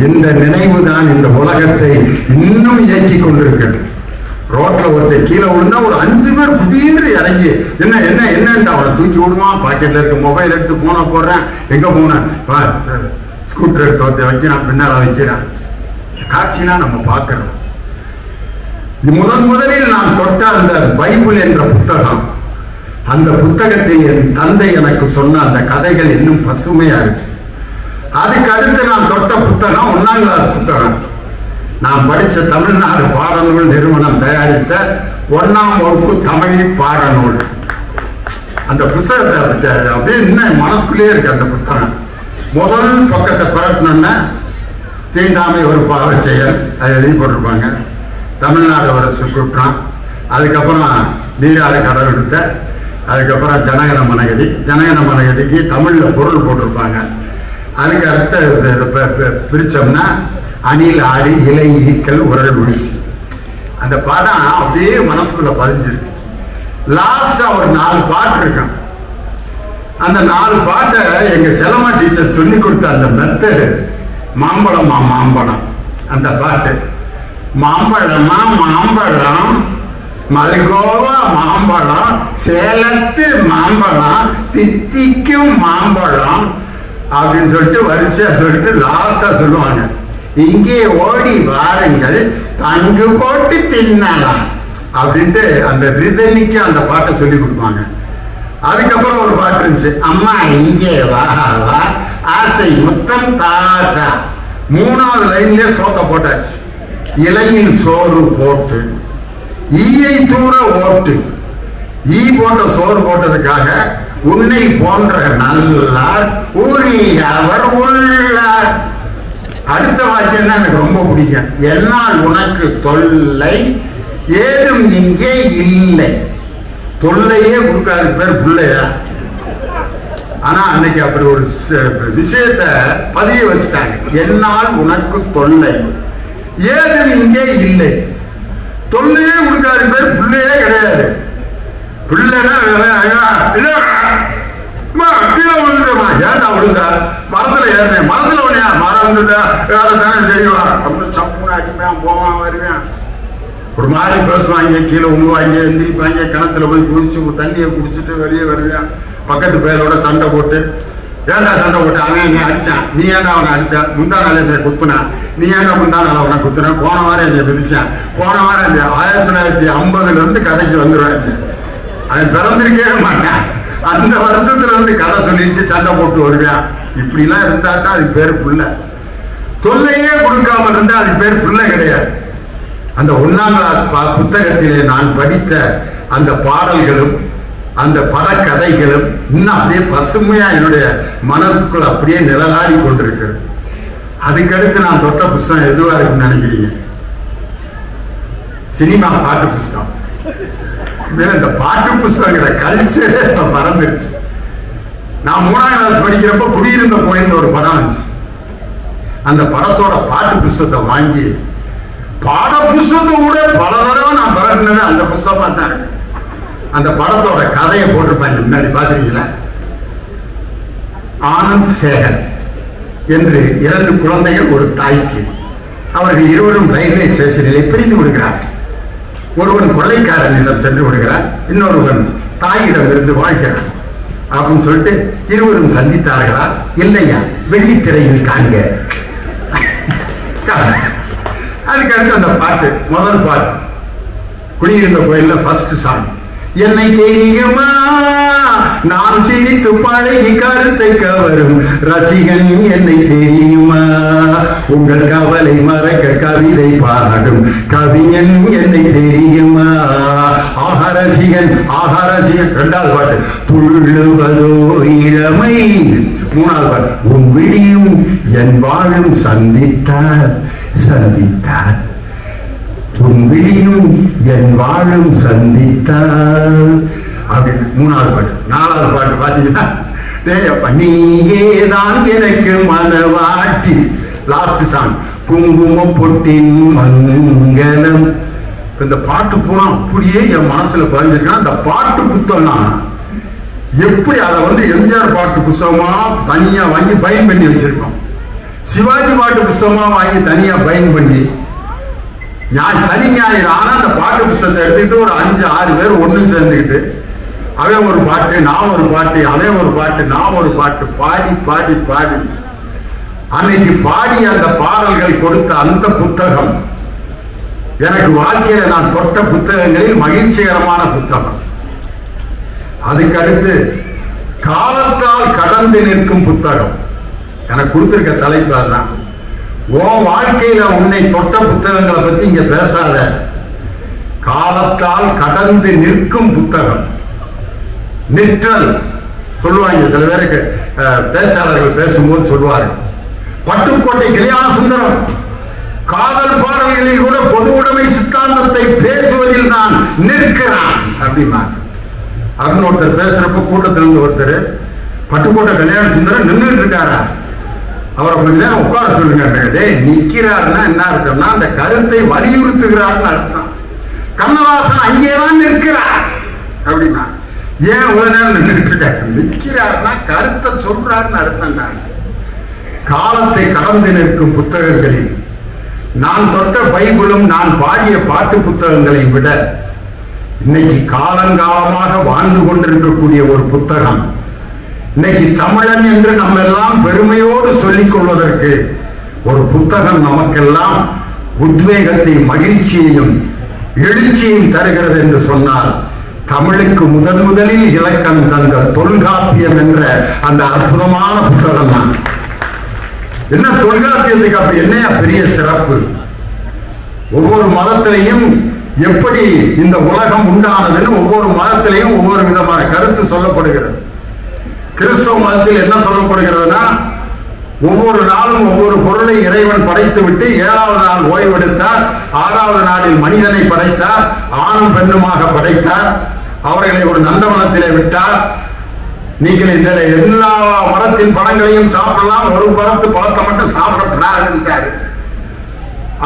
இந்த நினைவு தான் இந்த உலகத்தை இன்னும் இயக்கி கொண்டிருக்கிறது. ரோட்ல ஒருத்தர் கீழே விழுந்தா ஒரு 5 பேர் திடீர்னு இறங்கி என்ன என்ன என்னன்ட்டு அவனை தூக்கி விடுவான். பாக்கெட்ல இருக்க மொபைல் எடுத்து போன போடுறேன், எங்க போனேன், ஸ்கூட்டர் எடுத்து வைக்கிறான், பின்னால வைக்கிறான். காட்சினா நம்ம பார்க்கிறோம். முதலில் நான் தொட்ட அந்த பைபிள் என்ற புத்தகம், அந்த புத்தகத்தில் என் தந்தை எனக்கு சொன்ன அந்த கதைகள் இன்னும் பசுமையா இருக்கு. அதுக்கு அடுத்து நான் தொட்ட புத்தகம் 1ஆம் கிளாஸ் புத்தகம். நான் படித்த தமிழ்நாடு பாடநூல் நிறுவனம் தயாரித்த 1ஆம் வகுப்பு தமிழ் பாடநூல். அந்த புத்தகத்தை அப்படியே இன்னும் மனசுக்குள்ளேயே இருக்கு. அந்த புத்தகம் முதல் பக்கத்தை பரட்டணும்னா தீண்டாமை ஒரு பாவ செயல் அதை எழுதி போட்டிருப்பாங்க. தமிழ்நாடு அரசு குற்றம், அதுக்கப்புறம் நீராறு கடல் எடுத்த, அதுக்கப்புறம் ஜனகன மனகதி, ஜனகன மனகதிக்கு தமிழில் பொருள் போட்டிருப்பாங்க. அதுக்கு அடுத்த பிரித்தோம்னா அணில் ஆடி இலை ஈக்கல் உரல் வீசி. அந்த பாடம் அப்படியே மனசுக்குள்ள பதிஞ்சிருக்கு. லாஸ்டா ஒரு 4 பாட்டு இருக்கும். அந்த 4 பாட்டை எங்க செல்லம்மா டீச்சர் சொல்லி கொடுத்த அந்த மெத்தடு மாம்பழமா மாம்பழம். அந்த பாட்டு மாம்பழமா மாம்பழம், மல்கோவா மாம்பழம், சேலத்து மாம்பழம், தித்திக்கும் மாம்பழம் அப்படின்னு சொல்லிட்டு வரிசையா சொல்லிட்டு லாஸ்டா சொல்லுவாங்க, இங்கே ஓடி வாருங்கள் தங்கு போட்டு தின்னலாம் அப்படின்ட்டு அந்த ரிதமிக்கு அந்த பாட்டை சொல்லி கொடுப்பாங்க. அதுக்கப்புறம் ஒரு பாட்டு இருந்துச்சு, அம்மா இங்கே வா வா ஆசை முத்தம் தாத்தா. 3ஆவது லைன்லயே சோத்த போட்டாச்சு. இலையில் சோறு போட்டு ஈயை தூர ஓட்டு, ஈ போட்ட சோறு போட்டதுக்காக உன்னை போன்ற நல்லார் ஊரி அவர் உள்ளார். அடுத்த வாக்கியம் தான் எனக்கு ரொம்ப பிடிக்கும், என்னால் உனக்கு தொல்லை ஏதும் இங்கே இல்லை. தொல்லையே கொடுக்காத பேர் பிள்ளையா. ஆனா அன்னைக்கு அப்படி ஒரு விஷயத்தை பதிய வச்சுட்டாங்க, என்னால் உனக்கு தொல்லை ஏதும் இங்கே இல்லை. தொல்லையே கொடுக்காத பேர் பிள்ளையே கிடையாது. பிள்ளைனா கீழே விழுந்துமா, ஏன்டா விழுந்தா, மரத்துல ஏறினேன், மரத்துல ஒண்ணா மரம் இருந்ததா வேலை தானே செய்வான் அப்படின்னு சப்புன்னு அடிப்பேன், போவான் வருவேன். ஒரு மாதிரி பேசுவாங்க, கீழே உழுவாங்க, எந்திரிப்பாங்க, கிணத்துல போய் குதிச்சு தண்ணியை குடிச்சிட்டு வெளியே வருவேன். பக்கத்து பேரோட சண்டை போட்டு, ஏன்டா சண்டை போட்டு, அவன் என்னை அடிச்சான், நீ ஏன்டா அவனை அடிச்சான், முந்தா நாள் என்னை குத்துனான், நீ ஏன்டா முந்தா நாள் அவனை குத்துனான், போன வாரம் என்னை விதிச்சான், போன வாரம் இந்த 1950 இருந்து கதைக்கு வந்துடுவாங்க. அவன் பிறந்திருக்கவே மாட்டான், அந்த வருஷத்துல இருந்து கதை சொல்லிட்டு சண்டை போட்டு வருவான். இப்படிலாம் இருந்தாக்கா அதுக்கு பேரு பிள்ளை. தொல்லையே கொடுக்காம இருந்தா அதுக்கு பேர் பிள்ளை கிடையாது. அந்த 1ஆம் கிளாஸ் புத்தகத்திலே நான் படித்த அந்த பாடல்களும் அந்த படக்கதைகளும் இன்னும் அப்படியே பசுமையா என்னுடைய மனதுக்குள் அப்படியே நிழலாடி கொண்டிருக்கிறது. அதுக்கடுத்து நான் தொட்ட புஸ்தகம் எதுவா இருக்குன்னு நினைக்கிறீங்க? சினிமா பாட்டு புஸ்தகம். இந்த பாட்டு புஸ்தகங்கிற கல்ச்சரே இப்ப மறந்துருச்சு. நான் 3ஆம் கிளாஸ் படிக்கிறப்ப குடியிருந்த கோயில் ஒரு படம் இருந்துச்சு. அந்த படத்தோட பாட்டு புஸ்தகத்தை வாங்கி பாட புஸ்தகத்தை கூட பல தடவை நான் பரட்டினது அந்த புஸ்தகமா தான் இருக்கு. அந்த படத்தோட கதையை போட்டிருப்பாங்க முன்னாடி, பாக்குறீங்களா? ஆனந்த் சேகர் என்று 2 குழந்தைகள் ஒரு தாய்க்கு. அவர்கள் இருவரும் ரயில்வே ஸ்டேஷனிலே பிரிந்து விடுகிறார்கள். ஒருவன் கொள்ளைக்காரனிடம் சென்று விடுகிறார், இன்னொருவன் தாயிடம் இருந்து வாழ்கிறார். அப்படின்னு சொல்லிட்டு இருவரும் சந்தித்தார்களா? இல்லையா, வெள்ளித்திரையில் காண்க. அதுக்கு அடுத்து அந்த பாட்டு, முதல் பாட்டு குடியிருந்த கோயில்ல ஃபர்ஸ்ட் சாங், என்னை தெரியுமா நான் சிரித்து பழகி கருத்தை கவரும் ரசிகன் என்னை தெரியுமா? உங்கள் கவலை மறக்க கவிதை பாடும் கவிஞன் என்னை தெரியுமா? ஆஹரசிகன் இரண்டாவது பாட்டு துள்ளுவதோ இளமை. மூணாவது பாட்டு உன் விழியும் என் வாழும் சந்தித்தார் உன் விழியும் என் வாழும் சந்தித்தார் அப்படின்னு மூணாவது பாட்டு. நாலாவது பாட்டு பாத்தீங்கன்னா நீயேதான் எனக்கு மனவாட்டி. லாஸ்ட் சாங் குங்கும பொட்டின் மங்களம். இந்த பாட்டு பூரா அப்படியே என் மனசுல பதிஞ்சிருக்கா. அந்த பாட்டு புத்தகம் எப்படி அதை எம்ஜிஆர் பாட்டு புத்தகமா தனியா வாங்கி பைன் பண்ணி வச்சிருக்கோம். சிவாஜி பாட்டு புத்தகமா வாங்கி தனியா பைன் பண்ணி சனி ஞாயிறு ஆனா அந்த பாட்டு புத்தகத்தை எடுத்துக்கிட்டு ஒரு 5-6 பேர் ஒண்ணு சேர்ந்துக்கிட்டு அவன் ஒரு பாட்டு நான் ஒரு பாட்டு அவன் ஒரு பாட்டு நான் ஒரு பாட்டு பாடி பாடி பாடி அன்னைக்கு பாடி அந்த பாடல்கள் கொடுத்த அந்த புத்தகம் எனக்கு வாழ்க்கையில நான் தொட்ட புத்தகங்களில் மகிழ்ச்சிகரமான புத்தகம். அதுக்கு அடுத்து காலத்தால் கடந்து நிற்கும் புத்தகம் எனக்கு கொடுத்திருக்க தலைப்பு தான். உன் வாழ்க்கையில உன்னை தொட்ட புத்தகங்களை பத்தி இங்க பேசாத. காலத்தால் கடந்து நிற்கும் புத்தகம். நிற்றல் சொல்லுவாங்க சில பேருக்கு பேச்சாளர்கள் பேசும்போது சொல்லுவாரு. பட்டுக்கோட்டை கல்யாண சுந்தரம் காதல் பாடல்களில் கூட பொது உடைமை சித்தாந்தத்தை பேசுவதில் நான் நிற்கிறான் அப்படின்னா அப்படின்னு ஒருத்தர் பேசுறப்ப கூட்டத்திலிருந்து ஒருத்தர் பட்டுக்கோட்டை கல்யாண சுந்தரம் நின்றுட்டு இருக்காரா? அவரை கொஞ்ச நேரம் உட்கார சொல்லுங்க. நிக்கிறாருன்னா என்ன அர்த்தம்னா அந்த கருத்தை வலியுறுத்துகிறார்னு அர்த்தம். கண்ணதாசன் அங்கேதான் நிற்கிறார் அப்படின்னா ஏன் இவ்வளவு நேரம் நின்றுட்டு இருக்காரு? நிற்கிறாருன்னா கருத்தை சொல்றாருன்னு அர்த்தம் தான். காலத்தை கடந்து நிற்கும் புத்தகங்களில் நான் தொட்ட பைபிளும் நான் பாடிய பாட்டு புத்தகங்களை விட இன்னைக்கு காலங்காலமாக வாழ்ந்து கொண்டிருக்கக்கூடிய ஒரு புத்தகம், இன்னைக்கு தமிழன் என்று நம்ம எல்லாம் பெருமையோடு சொல்லிக் கொள்வதற்கு ஒரு புத்தகம் நமக்கெல்லாம் உத்வேகத்தையும் மகிழ்ச்சியையும் எழுச்சியையும் தருகிறது என்று சொன்னால் தமிழுக்கு முதலில் இலக்கணம் தந்த தொல்காப்பியம் என்ற அந்த அற்புதமான புத்தகம் தான். என்ன தொல்காப்பியத்துக்கு அப்படி என்ன பெரிய சிறப்பு? ஒவ்வொரு மதத்திலையும் எப்படி இந்த உலகம் உண்டானதுன்னு ஒவ்வொரு மதத்திலையும் ஒவ்வொரு விதமான கருத்து சொல்லப்படுகிறது. கிறிஸ்தவ மதத்தில் என்ன சொல்லப்படுகிறதுனா ஒவ்வொரு நாளும் ஒவ்வொரு பொருளை இறைவன் படைத்து விட்டு 7வது நாள் ஓய்வெடுத்தார், 6வது நாளில் மனிதனை படைத்தார், ஆணும் பெண்ணுமாக படைத்தார், அவர்களை ஒரு நந்தவனத்திலே விட்டார். நீங்கள் இந்த எல்லா மரத்தின் பழங்களையும் சாப்பிடலாம், ஒரு மரத்து பழத்தை மட்டும் சாப்பிடப்படாது.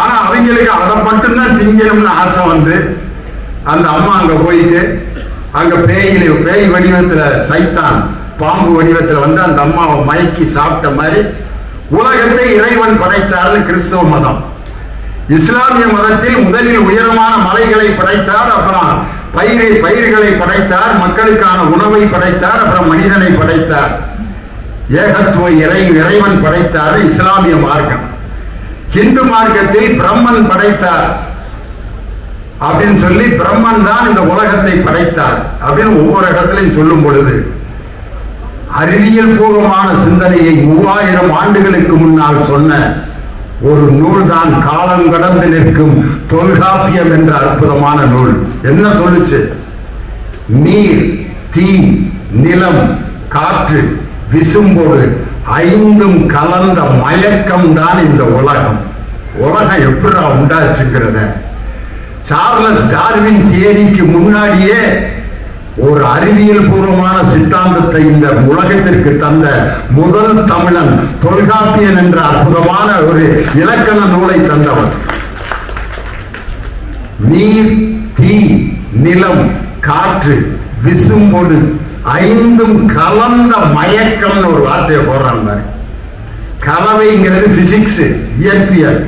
ஆனா அவங்களுக்கு அதை மட்டும்தான் திங்கணும்னு ஆசை வந்து அந்த அம்மா அங்க போயிட்டு அங்க பேய் வடிவத்துல சைத்தான் பாம்பு வடிவத்துல வந்து அந்த அம்மாவை மயக்கி சாப்பிட்ட மாதிரி உலகத்தை இறைவன் படைத்தார்னு கிறிஸ்தவ மதம். இஸ்லாமிய மதத்தில் முதலில் உயரமான மலைகளை படைத்தார், அப்புறம் பயிர்களை படைத்தார், மக்களுக்கான உணவை படைத்தார், அப்புறம் மனிதனை படைத்தார். ஏகத்துவ இறைவன் படைத்தார் இஸ்லாமிய மார்க்கம். இந்து மார்க்கத்தில் பிரம்மன் படைத்தார் அப்படின்னு சொல்லி பிரம்மன் தான் இந்த உலகத்தை படைத்தார் அப்படின்னு ஒவ்வொரு இடத்திலையும் சொல்லும் பொழுது அறிவியல் பூர்வமான சிந்தனையை 3000 ஆண்டுகளுக்கு முன்னால் சொன்ன ஒரு நூல் தான் காலம் கடந்து நிற்கும் தொல்காப்பியம் என்ற அற்புதமான நூல். என்ன சொல்லுச்சு? நீர், தீ, நிலம், காற்று, விசும்போடு 5ம் கலந்த மயக்கம் தான் இந்த உலகம். உலகம் எப்படி உண்டாச்சுங்கிறத சார்லஸ் டார்வின் தியரிக்கு முன்னாடியே ஒரு அறிவியல் பூர்வமான சித்தாந்தத்தை இந்த உலகத்திற்கு தந்த முதல் தமிழன் தொல்காப்பியன் என்ற அற்புதமான ஒரு இலக்கண நூலை தந்தவர். நீர், தீ, நிலம், காற்று, விசும்பொடு 5ம் கலந்த மயக்கம்னு ஒரு வார்த்தையை போடுறாங்க. கலவைங்கிறது பிசிக்ஸ் இயற்பியல்,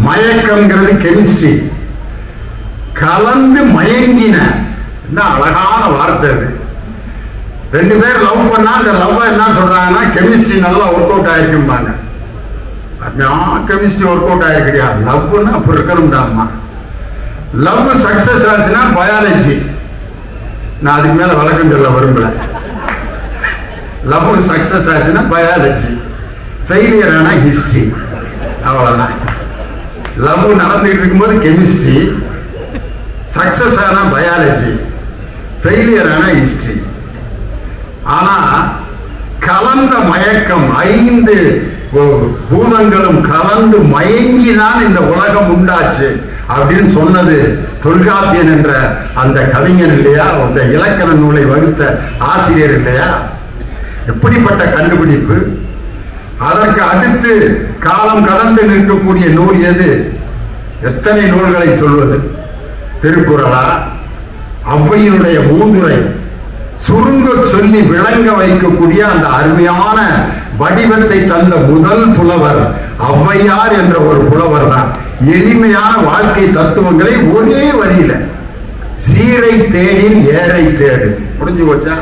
மயக்கம்ங்கிறது கெமிஸ்ட்ரி. கலந்து மயங்கின என்ன அழகான வார்த்தை அது. 2 பேர் லவ் பண்ணா அந்த லவ் என்ன சொல்றாங்கன்னா கெமிஸ்ட்ரி நல்லா ஒர்க் அவுட் ஆயிருக்கும்பாங்க. கெமிஸ்ட்ரி ஒர்க் அவுட் ஆயிருக்கிறியா? லவ்னா அப்படி இருக்கணும்டாமா. லவ் சக்சஸ் ஆச்சுன்னா பயாலஜி. நான் அதுக்கு மேல வழக்கம் சொல்ல விரும்பல. லவ் சக்சஸ் ஆச்சுன்னா பயாலஜி, ஃபெயிலியர் ஆனா ஹிஸ்டரி. அவ்வளவுதான். லவ் நடந்துட்டு இருக்கும்போது கெமிஸ்ட்ரி, சக்சஸ் ஆனா பயாலஜி, ஃபெயிலியர் ஆனா ஹிஸ்டரி. ஆனா கலந்த மயக்கம், 5 பூதங்களும் கலந்து மயங்கிதான் இந்த உலகம் உண்டாச்சு அப்படின்னு சொன்னது தொல்காப்பியன் என்ற அந்த கவிஞன் இல்லையா, அந்த இலக்கண நூலை வகுத்த ஆசிரியர் இல்லையா? எப்படிப்பட்ட கண்டுபிடிப்பு! அதற்கு அடுத்து காலம் கடந்து நிற்கக்கூடிய நூல் எது? எத்தனை நூல்களை சொல்வது? திருக்குறளா? ஔவையினுடைய மூதுரை, சுருங்க சொல்லி விளங்க வைக்கக்கூடிய அந்த அருமையான வடிவத்தை தந்த முதல் புலவர் ஔவையார் என்ற ஒரு புலவர் தான். எளிமையான வாழ்க்கை தத்துவங்களை ஒரே வரியில, சீரை தேடில் ஏரை தேடு, முடிஞ்சு போச்சா?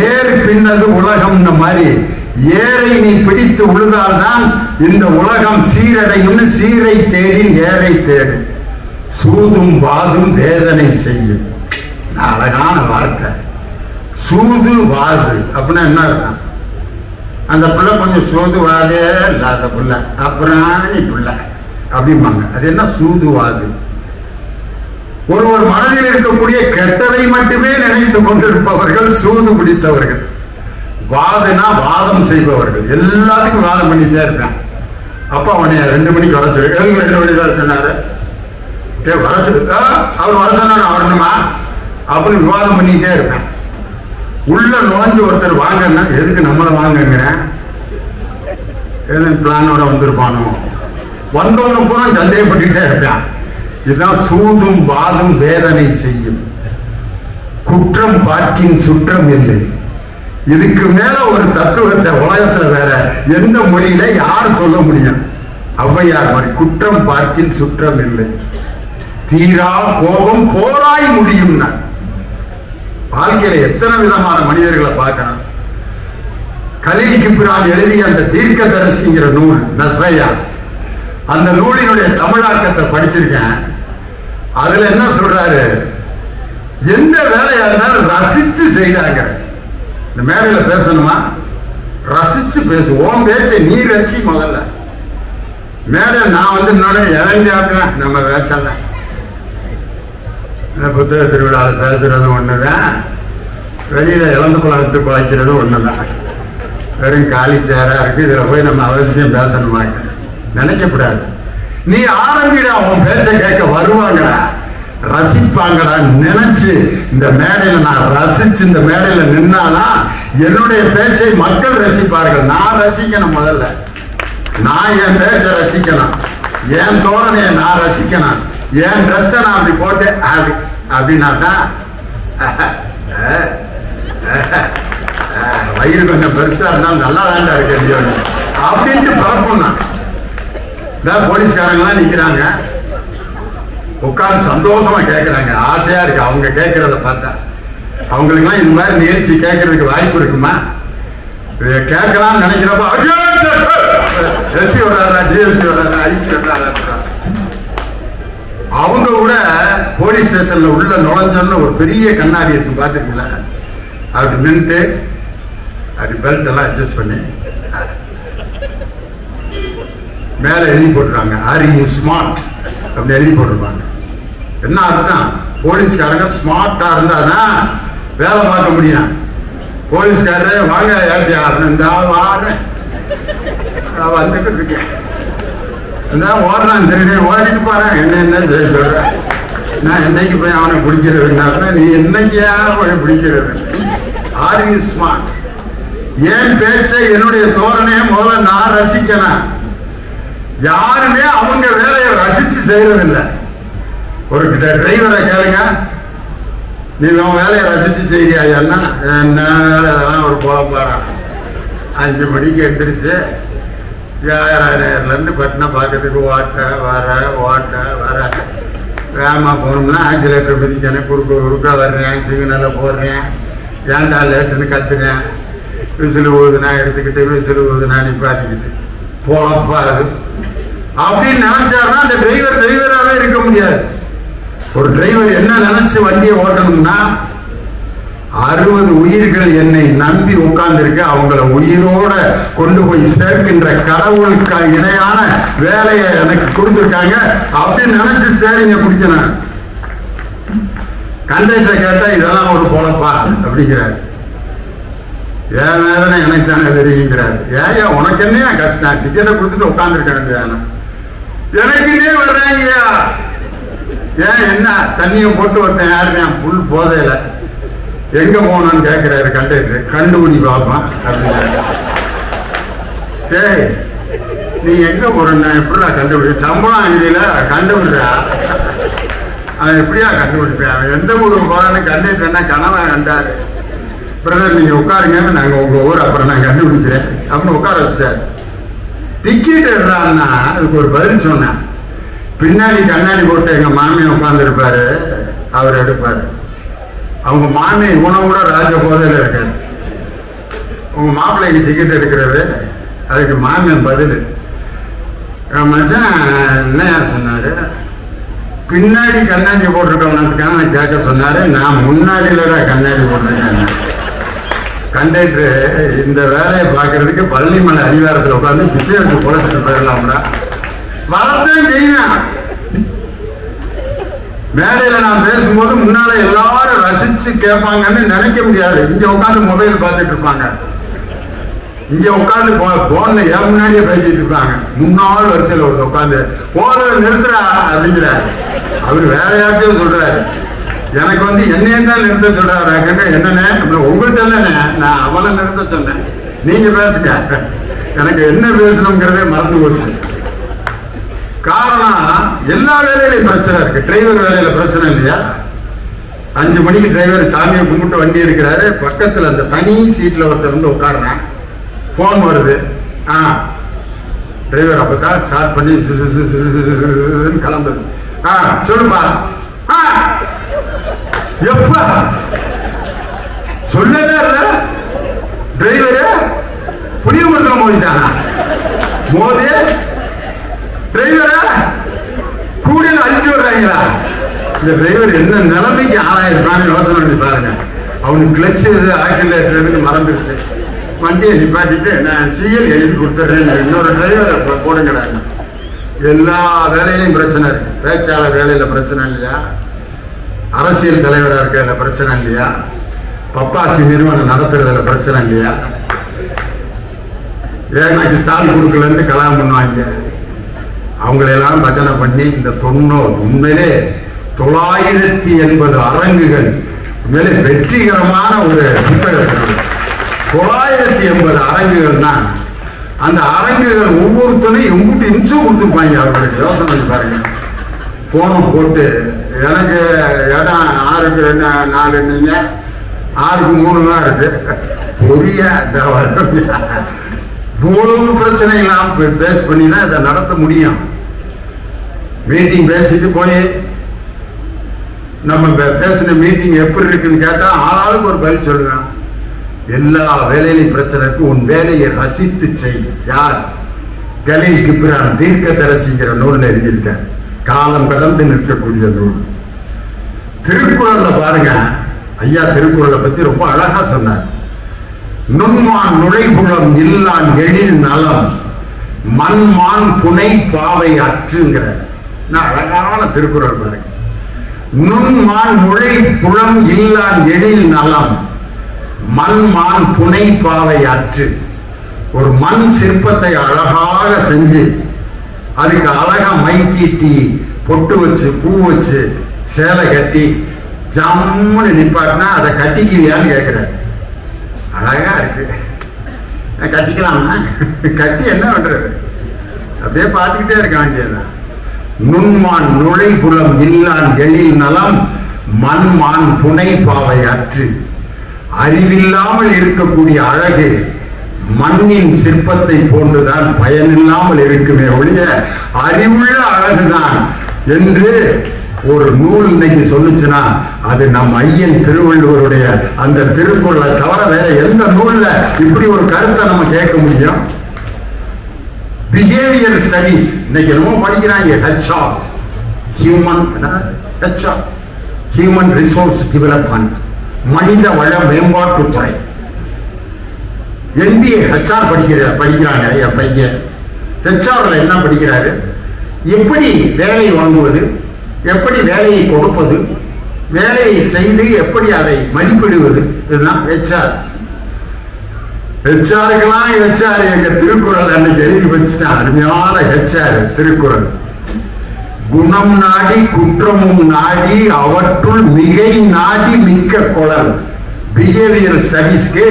ஏர் பின்னது உலகம் மாதிரி ஏரை நீ பிடித்து உழுதால்தான் இந்த உலகம் சீரடையும். சீரை தேடில் ஏரை தேடு, சூதும் வாதும் வேதனை செய்யும். அழகான வார்த்தை. சூது வாது அப்படின்னா என்ன அர்த்தம்? அந்த பிள்ளை கொஞ்சம் சூதுவாதே இல்லாத பிள்ளை, அப்புறாணி பிள்ளை அப்படிம்பாங்க. அது என்ன சூதுவாது? ஒருவர் மனதில் இருக்கக்கூடிய கெட்டதை மட்டுமே நினைத்துக் கொண்டிருப்பவர்கள் சூது பிடித்தவர்கள். வாதுனா வாதம் செய்பவர்கள், எல்லாத்துக்கும் வாதம் பண்ணிட்டே இருப்பேன். அப்ப அவனை 2 மணிக்கு வர சொல்லு. 2 மணிக்கு வர சொன்னாரு, வர சொல்லு, அவர் வர சொன்னா நான் வரணுமா அப்படின்னு விவாதம் பண்ணிட்டே இருப்பேன். உள்ள நுழைஞ்சு ஒருத்தர் வாங்கன்னா எதுக்கு நம்மளை வாங்குங்கிறேன், எது பிளானோட வந்திருப்பானோ, வந்தவங்க பூரா சந்தேகப்பட்டுட்டே இருப்பேன். இதுதான் சூதும் வாதும் வேதனை செய்யும். குற்றம் பார்க்கின் சுற்றம் இல்லை. இதுக்கு மேல ஒரு தத்துவத்தை உலகத்துல வேற எந்த மொழியில யார் சொல்ல முடியும்? ஔவையார் மாதிரி, குற்றம் பார்க்கின் சுற்றம் இல்லை, தீரா கோபம் போராய் முடியும். வாழ்க்கையில எத்தனை விதமான மனிதர்களை பார்க்கணும். கலீல் கிப்ரான் எழுதிய அந்த தீர்க்கதரிசிங்கிற நூல் நஸ்ரையா, அந்த நூலினுடைய தமிழாக்கத்தை படிச்சிருக்கேன். அதுல என்ன சொல்றாரு? எந்த வேலையா இருந்தாலும் ரசிச்சு செய்யறாங்க. இந்த மேடையில பேசணுமா, ரசிச்சு பேசு. உன் பேச்சை நீ ரசி. முதல்ல மேடை நான் வந்து இறங்கியாக்குறேன். நம்ம பேசல, புத்தக திருவிழாவில் பேசுறது ஒண்ணுதான், வெளியில இழந்து பழத்து குலைக்கிறது ஒண்ணுதான். வெறும் காலி சேரா இருக்கு, இதுல போய் நம்ம அவசியம் பேசணுமாட்டு நினைக்கப்படாது. நீ ஆரம்பிடா, உன் பேச்ச கேட்க வருவாங்கடா, ரசிப்பாங்கடா நினைச்சு இந்த மேடையில நான் ரசிச்சு இந்த மேடையில நின்னாதான் என்னுடைய பேச்சை மக்கள் ரசிப்பார்கள். நான் ரசிக்கணும். முதல்ல நான் என் பேச்சை ரசிக்கணும், என் தோரணையை நான் ரசிக்கணும், என் ட்ரெஸ்ஸை நான் அப்படி போட்டு அப்படி அப்படின்னாதான் வயிறு கொஞ்சம் பெருசா இருந்தாலும் நல்லா தாண்டா இருக்கு அப்படின்ட்டு பார்ப்போம். நான் போலீஸ்காரங்களாம் நிக்கிறாங்க, உட்கார்ந்து சந்தோஷமா கேட்கறாங்க, ஆசையா இருக்கு அவங்க கேட்கறத பார்த்தா. அவங்களுக்குலாம் இது மாதிரி நிகழ்ச்சி கேட்கறதுக்கு வாய்ப்பு இருக்குமா? கேட்கலாம்னு நினைக்கிறப்ப எஸ்பி வர்றாரா, டிஎஸ்பி வர்றாரா, ஐசி வர்றாரா, அவங்க கூட போலீஸ் ஸ்டேஷன்ல உள்ள நுழைஞ்சோன்னு ஒரு பெரிய கண்ணாடி இருக்கு பாத்துருக்கீங்களா? அப்படி நின்று அப்படி பெல்ட் எல்லாம் அட்ஜஸ்ட் பண்ணி மேல எழுதி போட்டுருவாங்க, ஆர் யூ ஸ்மார்ட் அப்படி எழுதி போட்டிருப்பாங்க. என்ன அர்த்தம்? போலீஸ்காரங்க ஸ்மார்ட்டா இருந்தாதான் வேலை பார்க்க முடியும். போலீஸ்காரரு வாங்க ஏட்டியா அப்படின்னு வாரேன் வந்துட்டு இருக்கேன், ஓடுறான் தெரியும், ஓடிட்டு போறேன், என்ன செய்ய சொல்றேன், நான் என்னைக்கு போய் அவனை பிடிக்கிறதுனால நீ என்னைக்கா போய் பிடிக்கிறது? Are you smart? என் பேச்சை என்னுடைய தோரணையை முதல்ல நான் ரசிக்கணும். யாருமே அவங்க வேலையை ரசிச்சு செய்யறதில்லை. ஒரு டிரைவரை கேளுங்க, நீ உன் வேலையை ரசிச்சு செய்யா? என்ன அதெல்லாம் ஒரு குழப்பாடா. 5 மணிக்கு எந்திரிச்சு இருந்து பட்டினம் பார்க்கறதுக்கு ஓட்ட வர வேகமாக போகணும்னா ஆக்சிலேட்டர் மிதிக்கணும், குறுக்கா வர்றேன், சிக்னலை போடுறேன், ஏன்டா லேட்டுன்னு கத்துறேன், விசில் ஊதுனா எடுத்துக்கிட்டு விசில் ஊதுனா நிப்பாட்டிக்கிட்டு போலப்பா அது அப்படின்னு நினைச்சாருன்னா அந்த டிரைவர் டிரைவராகவே இருக்க முடியாது. ஒரு டிரைவர் என்ன நினைச்சு வண்டியை ஓட்டணும்னா 60 உயிர்கள் என்னை நம்பி உட்கார்ந்துருக்கு, அவங்கள உயிரோட கொண்டு போய் சேர்க்கின்ற கடவுளுக்கு இணையான வேலையை எனக்கு கொடுத்துருக்காங்க அப்படின்னு நினைச்சு ஸ்டேரிங்க பிடிக்கணும். கண்டக்டரை கேட்டா இதெல்லாம் ஒரு பொழப்பா அப்படிங்கிறார். ஏன் வேதனை எனக்கு தானே தெரியுங்கிறாரு. ஏன் உனக்கு என்ன கஷ்டம், டிக்கெட்டை கொடுத்துட்டு உட்காந்துருக்க வேண்டியதான, எனக்குன்னே வர்றாங்கயா. ஏன் என்ன தண்ணியை போட்டு ஒருத்தன் யாருன்னு புல் போதையில எங்க போனோன்னு கேட்கிறாரு கண்டக்டர். கண்டுபிடி பார்ப்பான் அப்படின்னு. ஏய் நீ எங்க போறேன்னா எப்படிடா கண்டுபிடி, சம்பளம் ஆகிறியில கண்டுபிடிறா, அவன் எப்படியா கண்டுபிடிப்பேன், அவன் எந்த ஊருக்கு போறான்னு கண்டக்டர் என்ன கனவா கண்டாரு. பிரதர் நீங்க உட்காருங்க, நாங்க உங்க ஊர் அப்புறம் நான் கண்டுபிடிக்கிறேன் அப்படின்னு உட்கார வச்சார். டிக்கெட் எடுறான்னா அதுக்கு ஒரு பதில் சொன்னேன். பின்னாடி கண்ணாடி போட்டு எங்க மாமியை உட்கார்ந்துருப்பாரு, அவர் எடுப்பாரு. அவங்க மாமியை உணவோட ராஜ போதையில இருக்காரு. உங்க மாப்பிள்ளைக்கு டிக்கெட் எடுக்கிறது, அதுக்கு மாமியன் பதில் மச்சான் என்னையா சொன்னாரு, பின்னாடி கண்ணாடி போட்டிருக்கவனதுக்கான கேட்க சொன்னாரு, நான் முன்னாடியிலடா கண்ணாடி போட்டிருக்கேன். கண்டக்டர் இந்த வேலையை பார்க்கறதுக்கு பழனிமலை அடிவாரத்தில் உட்காந்து பிச்சை எடுத்து பொழைச்சிட்டு போயிடலாம்டா, வரத்தான் செய்வேன். மேடையில நான் பேசும்போது முன்னால எல்லாரும் ரசிச்சு கேட்பாங்கன்னு நினைக்க முடியாது. இங்க உட்காந்து மொபைல் பார்த்துட்டு இருப்பாங்க, இங்க உட்காந்து போன்ல ஏன் முன்னாடியே பேசிட்டு இருப்பாங்க. முன்னாள் வரிசையில் ஒரு உட்காந்து போத நிறுத்துறா அப்படிங்கிறாரு. அவரு வேற யார்ட்டையும் சொல்றாரு, எனக்கு வந்து என்னையும் தான் நிறுத்த சொல்றாரு. என்னண்ணே உங்கள்கிட்ட இல்லைண்ணே, நான் அவளை நிறுத்த சொன்னேன், நீங்க பேசுங்க, எனக்கு என்ன பேசணுங்கிறதே மறந்து போச்சு. காரணம் எல்லா வேலையிலையும் பிரச்சனை இருக்கு. டிரைவர் வேலையில பிரச்சனை இல்லையா? 5 மணிக்கு டிரைவர் சாமியை கும்பிட்டு வண்டி எடுக்கிறாரு, பக்கத்துல அந்த தனி சீட்ல ஒருத்தர் வந்து உட்காருறேன், போன் வருது. டிரைவர் அப்பதான் ஸ்டார்ட் பண்ணி கிளம்புது. சொல்லுப்பா, எப்ப சொல்லவே இல்ல டிரைவரு புளியமரத்தில் மோதிட்டானா, மோதி டிரைவரா கூடையில் அழிச்சு விடுறாங்களா? இந்த டிரைவர் என்ன நிலைமைக்கு ஆளாயிருப்பான்னு யோசனை பண்ணி பாருங்க. அவனுக்கு கிளட்ச் எது ஆக்சிலேட்டர் மறந்துருச்சு, வண்டியை நிப்பாட்டிட்டு நான் சிஎல் எழுதி கொடுத்துட்றேன், இன்னொரு டிரைவரை போடுங்கிறாங்க. எல்லா வேலையிலையும் பிரச்சனை இருக்கு. பேச்சாளர் வேலையில பிரச்சனை இல்லையா? அரசியல் தலைவராக இருக்கிறதுல பிரச்சனை இல்லையா? பப்பாசி நிறுவனம் நடத்துறதுல பிரச்சனை இல்லையா? எனக்கு ஸ்டால் கொடுக்கலன்னு கல்யாணம் பண்ணுவாங்க. அவங்களெல்லாம் பஜனை பண்ணி இந்த 90 உண்மையிலே 980 அரங்குகள் உண்மையிலே வெற்றிகரமான ஒரு புத்தகம். 980 அரங்குகள்னா அந்த அரங்குகள் ஒவ்வொருத்தனையும் எங்கிட்ட இன்சூ கொடுத்துருப்பாங்க. அவங்களுக்கு யோசனை பண்ணி பாருங்க. போனை போட்டு எனக்கு இடம் 6க்கு 4 நீங்க 6க்கு 3 தான் இருக்கு, பொரிய இவ்வளவு பிரச்சனைகள்லாம் பேஸ் பண்ணி தான் இதை நடத்த முடியும். மீட்டிங் பேசிட்டு போய் நம்ம பேசின மீட்டிங் எப்படி இருக்குன்னு கேட்டா ஆளாளுக்கு ஒரு பதில் சொல்லுவேன். எல்லா வேலையிலையும் பிரச்சனை இருக்கு, உன் வேலையை ரசித்து செய். யார்? கலீல் கிப்ரான் தீர்க்கதரிசிங்கிற நூல் எழுதியிருக்க, காலம் கடந்து நிற்கக்கூடிய நூல். திருக்குறள்ல பாருங்க, ஐயா திருக்குறளை பத்தி ரொம்ப அழகா சொன்னார். நுண்மான் நுழைபுலம் இல்லான் எழில் நலம், மண்மான் புனை பாவை அற்றுங்கிற அழகான திருக்குறள் பாருங்க. நுண்மான் நுழைபுலம் இல்லான் எழில் நலம், மண்மான் புனை பாவை அற்று. ஒரு மண் சிற்பத்தை அழகாக செஞ்சு அதுக்கு அழகா மை தீட்டி பொட்டு வச்சு பூ வச்சு சேலை கட்டி ஜம்முன்னு நிப்பாட்டினா அதை கட்டிக்குவியான்னு கேட்கிறாரு. அழகா இருக்கு, கட்டிக்கலாமா? கட்டி என்ன பண்றது? அப்படியே பார்த்துக்கிட்டே இருக்க வேண்டியதுதான். நுண்மான் நுழைபுலம் இல்லான் எழில் நலம், மண்மான் புனை பாவை அற்று. அறிவில்லாமல் இருக்கக்கூடிய அழகு மண்ணின் சிற்பத்தை போன்றுதான் பயனில்லாமல் இருக்குமே ஒழிய அறிவுள்ள அழகுதான் என்று ஒரு நூல் இன்னைக்கு சொல்லுச்சுன்னா அது நம் ஐயன் திருவள்ளுவருடைய அந்த திருக்குறளை தவிர வேற எந்த நூல்ல இப்படி ஒரு கருத்தை நம்ம கேட்க முடியும்? பிஹேவியர் ஸ்டடிஸ் இன்னைக்கு என்னமோ படிக்கிறாங்க. ஹியூமன் ரிசோர்ஸ் டெவலப்மெண்ட், மனித வள மேம்பாட்டுத்துறை. MBA HR படிக்கிறாங்க என் பையன். HRல என்ன படிக்கிறாரு? எப்படி வேலை வாங்குவது, எப்படி வேலையை கொடுப்பது, வேலையை செய்து எப்படி அதை மதிப்பிடுவது, இதுதான் HR. HR-க்கெல்லாம் HR எங்க திருக்குறள் அன்னைக்கு எழுதி வச்சுட்டான். அருமையான HR திருக்குறள். குணம் நாடி குற்றமும் நாடி அவற்றுள் மிகை நாடி மிக்க குழல். பிஹேவியரல் ஸ்டடீஸ்க்கு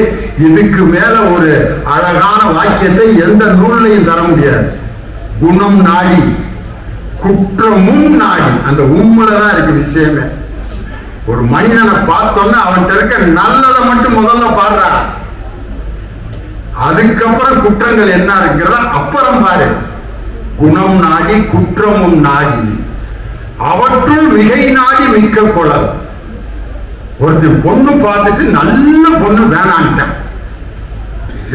இதுக்கு மேல ஒரு அழகான வாக்கியத்தை எந்த நூல்லையும் தர முடியாது. குணம் நாடி குற்றமும் நாடி, அந்த உம்முலதான் இருக்கு விஷயமே. ஒரு மனிதனை பார்த்தோன்னா அவன்கிட்ட இருக்க நல்லதை மட்டும் முதல்ல பாடுறா, அதுக்கப்புறம் குற்றங்கள் என்ன இருக்கிறதா அப்புறம் பாரு. குணம் நாடி குற்றமும் நாடி அவற்றுள் மிகை நாடி மிக்க குழல். ஒருத்தர் பொண்ணு பார்த்துட்டு நல்ல பொண்ணு வேணான்ட்டான்.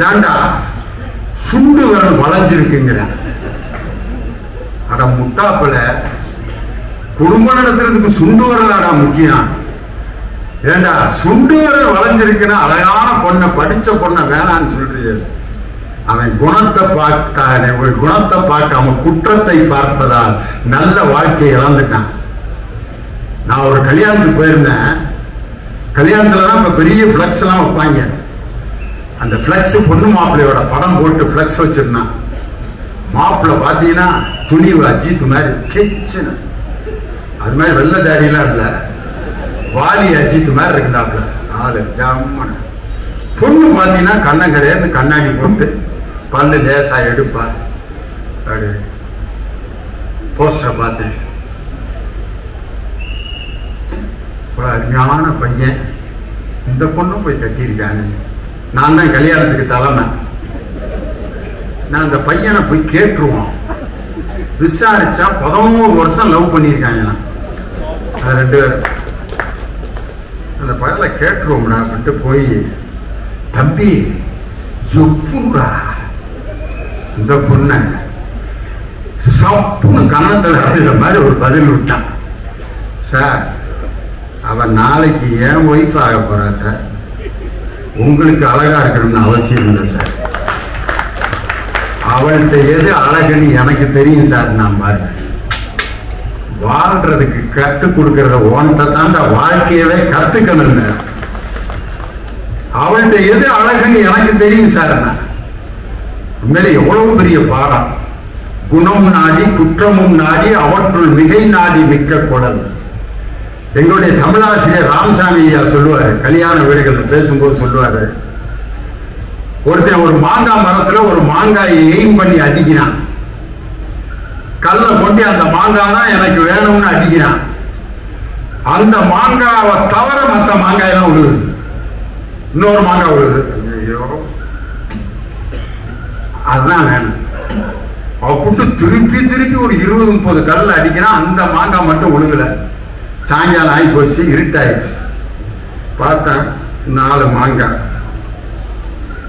ஏண்டா சுண்டு விரல் வளைஞ்சிருக்குங்கிற. அட முட்டாப்புல, குடும்ப நடத்துறதுக்கு சுண்டு விரலாடா முக்கியம். ஏண்டா சுண்டு விரல் வளைஞ்சிருக்குன்னா அழகான பொண்ணை படிச்ச பொண்ணை வேணான்னு சொல்றீங்க. அவன் குணத்தை பார்க்காம குற்றத்தை பார்ப்பதால் நல்ல வாழ்க்கையை இழந்துட்டான். நான் ஒரு கல்யாணத்துக்கு போயிருந்தேன். கல்யாணத்துல தான் இப்ப பெரிய பிளக்ஸ் எல்லாம் வைப்பாங்க. அந்த பிளக்ஸ் பொண்ணு மாப்பிள்ளையோட படம் போட்டு பிளக்ஸ் வச்சிருந்தான். மாப்பிள்ளை பாத்தீங்கன்னா துணிவு அஜித் மாதிரி கிச்சனு, அது மாதிரி வெள்ள தாடியெல்லாம் இல்ல, வாலி அஜித் மாதிரி இருக்குண்டாப்ல ஆளு ஜாமன். பொண்ணு பாத்தீங்கன்னா கண்ணங்கரையன்னு கண்ணாடி போட்டு பல்லு லேசா எடுப்பா. அப்படி போஸ்டரை பார்த்தேன். அருமையான பையன், இந்த பொண்ணும் போய் கட்டியிருக்காங்க. நான் தான் கல்யாணத்துக்கு தலைமை. நான் அந்த பையனை போய் கேட்டுருவோம். விசாரிச்சா 13 வருஷம் லவ் பண்ணியிருக்காங்க. அது 2 பேரும். அந்த பையனை கேட்டுருவோம்டா அப்படின்ட்டு போய், தம்பி எப்படா இந்த பொண்ண சப்புன்னு கன்னத்தில் அடைகிற மாதிரி ஒரு பதில் விட்டான். சார், அவன் நாளைக்கு ஏன் ஒய்ஃப் ஆக போறா சார், உங்களுக்கு அழகா இருக்கணும்னு அவசியம் இல்லை சார். அவள்கிட்ட எது அழகுன்னு எனக்கு தெரியும் சார். நான் பாருங்க, வாழ்றதுக்கு கத்து கொடுக்கறத ஓன்ட்ட தாண்டா வாழ்க்கையவே கத்துக்கணுங்க. அவள்கிட்ட எது அழகுன்னு எனக்கு தெரியும் சார். உண்மையில எவ்வளவு பெரிய பாடம். குணம் நாடி குற்றமும் நாடி அவற்றுள் மிகை நாடி மிக்க குடல். எங்களுடைய தமிழாசிரியர் ராமசாமி ஐயா சொல்லுவாரு, கல்யாண வீடுகள்ல பேசும்போது சொல்லுவாரு, ஒருத்தன் ஒரு மாங்காய் மரத்துல ஒரு மாங்காயை எய்ம் பண்ணி அடிக்கிறான். கல்ல கொண்டு அந்த மாங்காய் தான் எனக்கு வேணும்னு அடிக்கிறான். அந்த மாங்காவை தவிர மற்ற மாங்காயெல்லாம் விழுகுது. இன்னொரு மாங்காய் விழுகுது. ஐயோ, அதுதான் வேணும் அப்படின்ட்டு திருப்பி திருப்பி ஒரு 20-30 கல்ல அடிக்கிறான். அந்த மாங்காய் மட்டும் விழுகல. சாயங்காலம் ஆகி போச்சு, இருட்டாயிடுச்சு. பார்த்தா 4 மாங்காய்.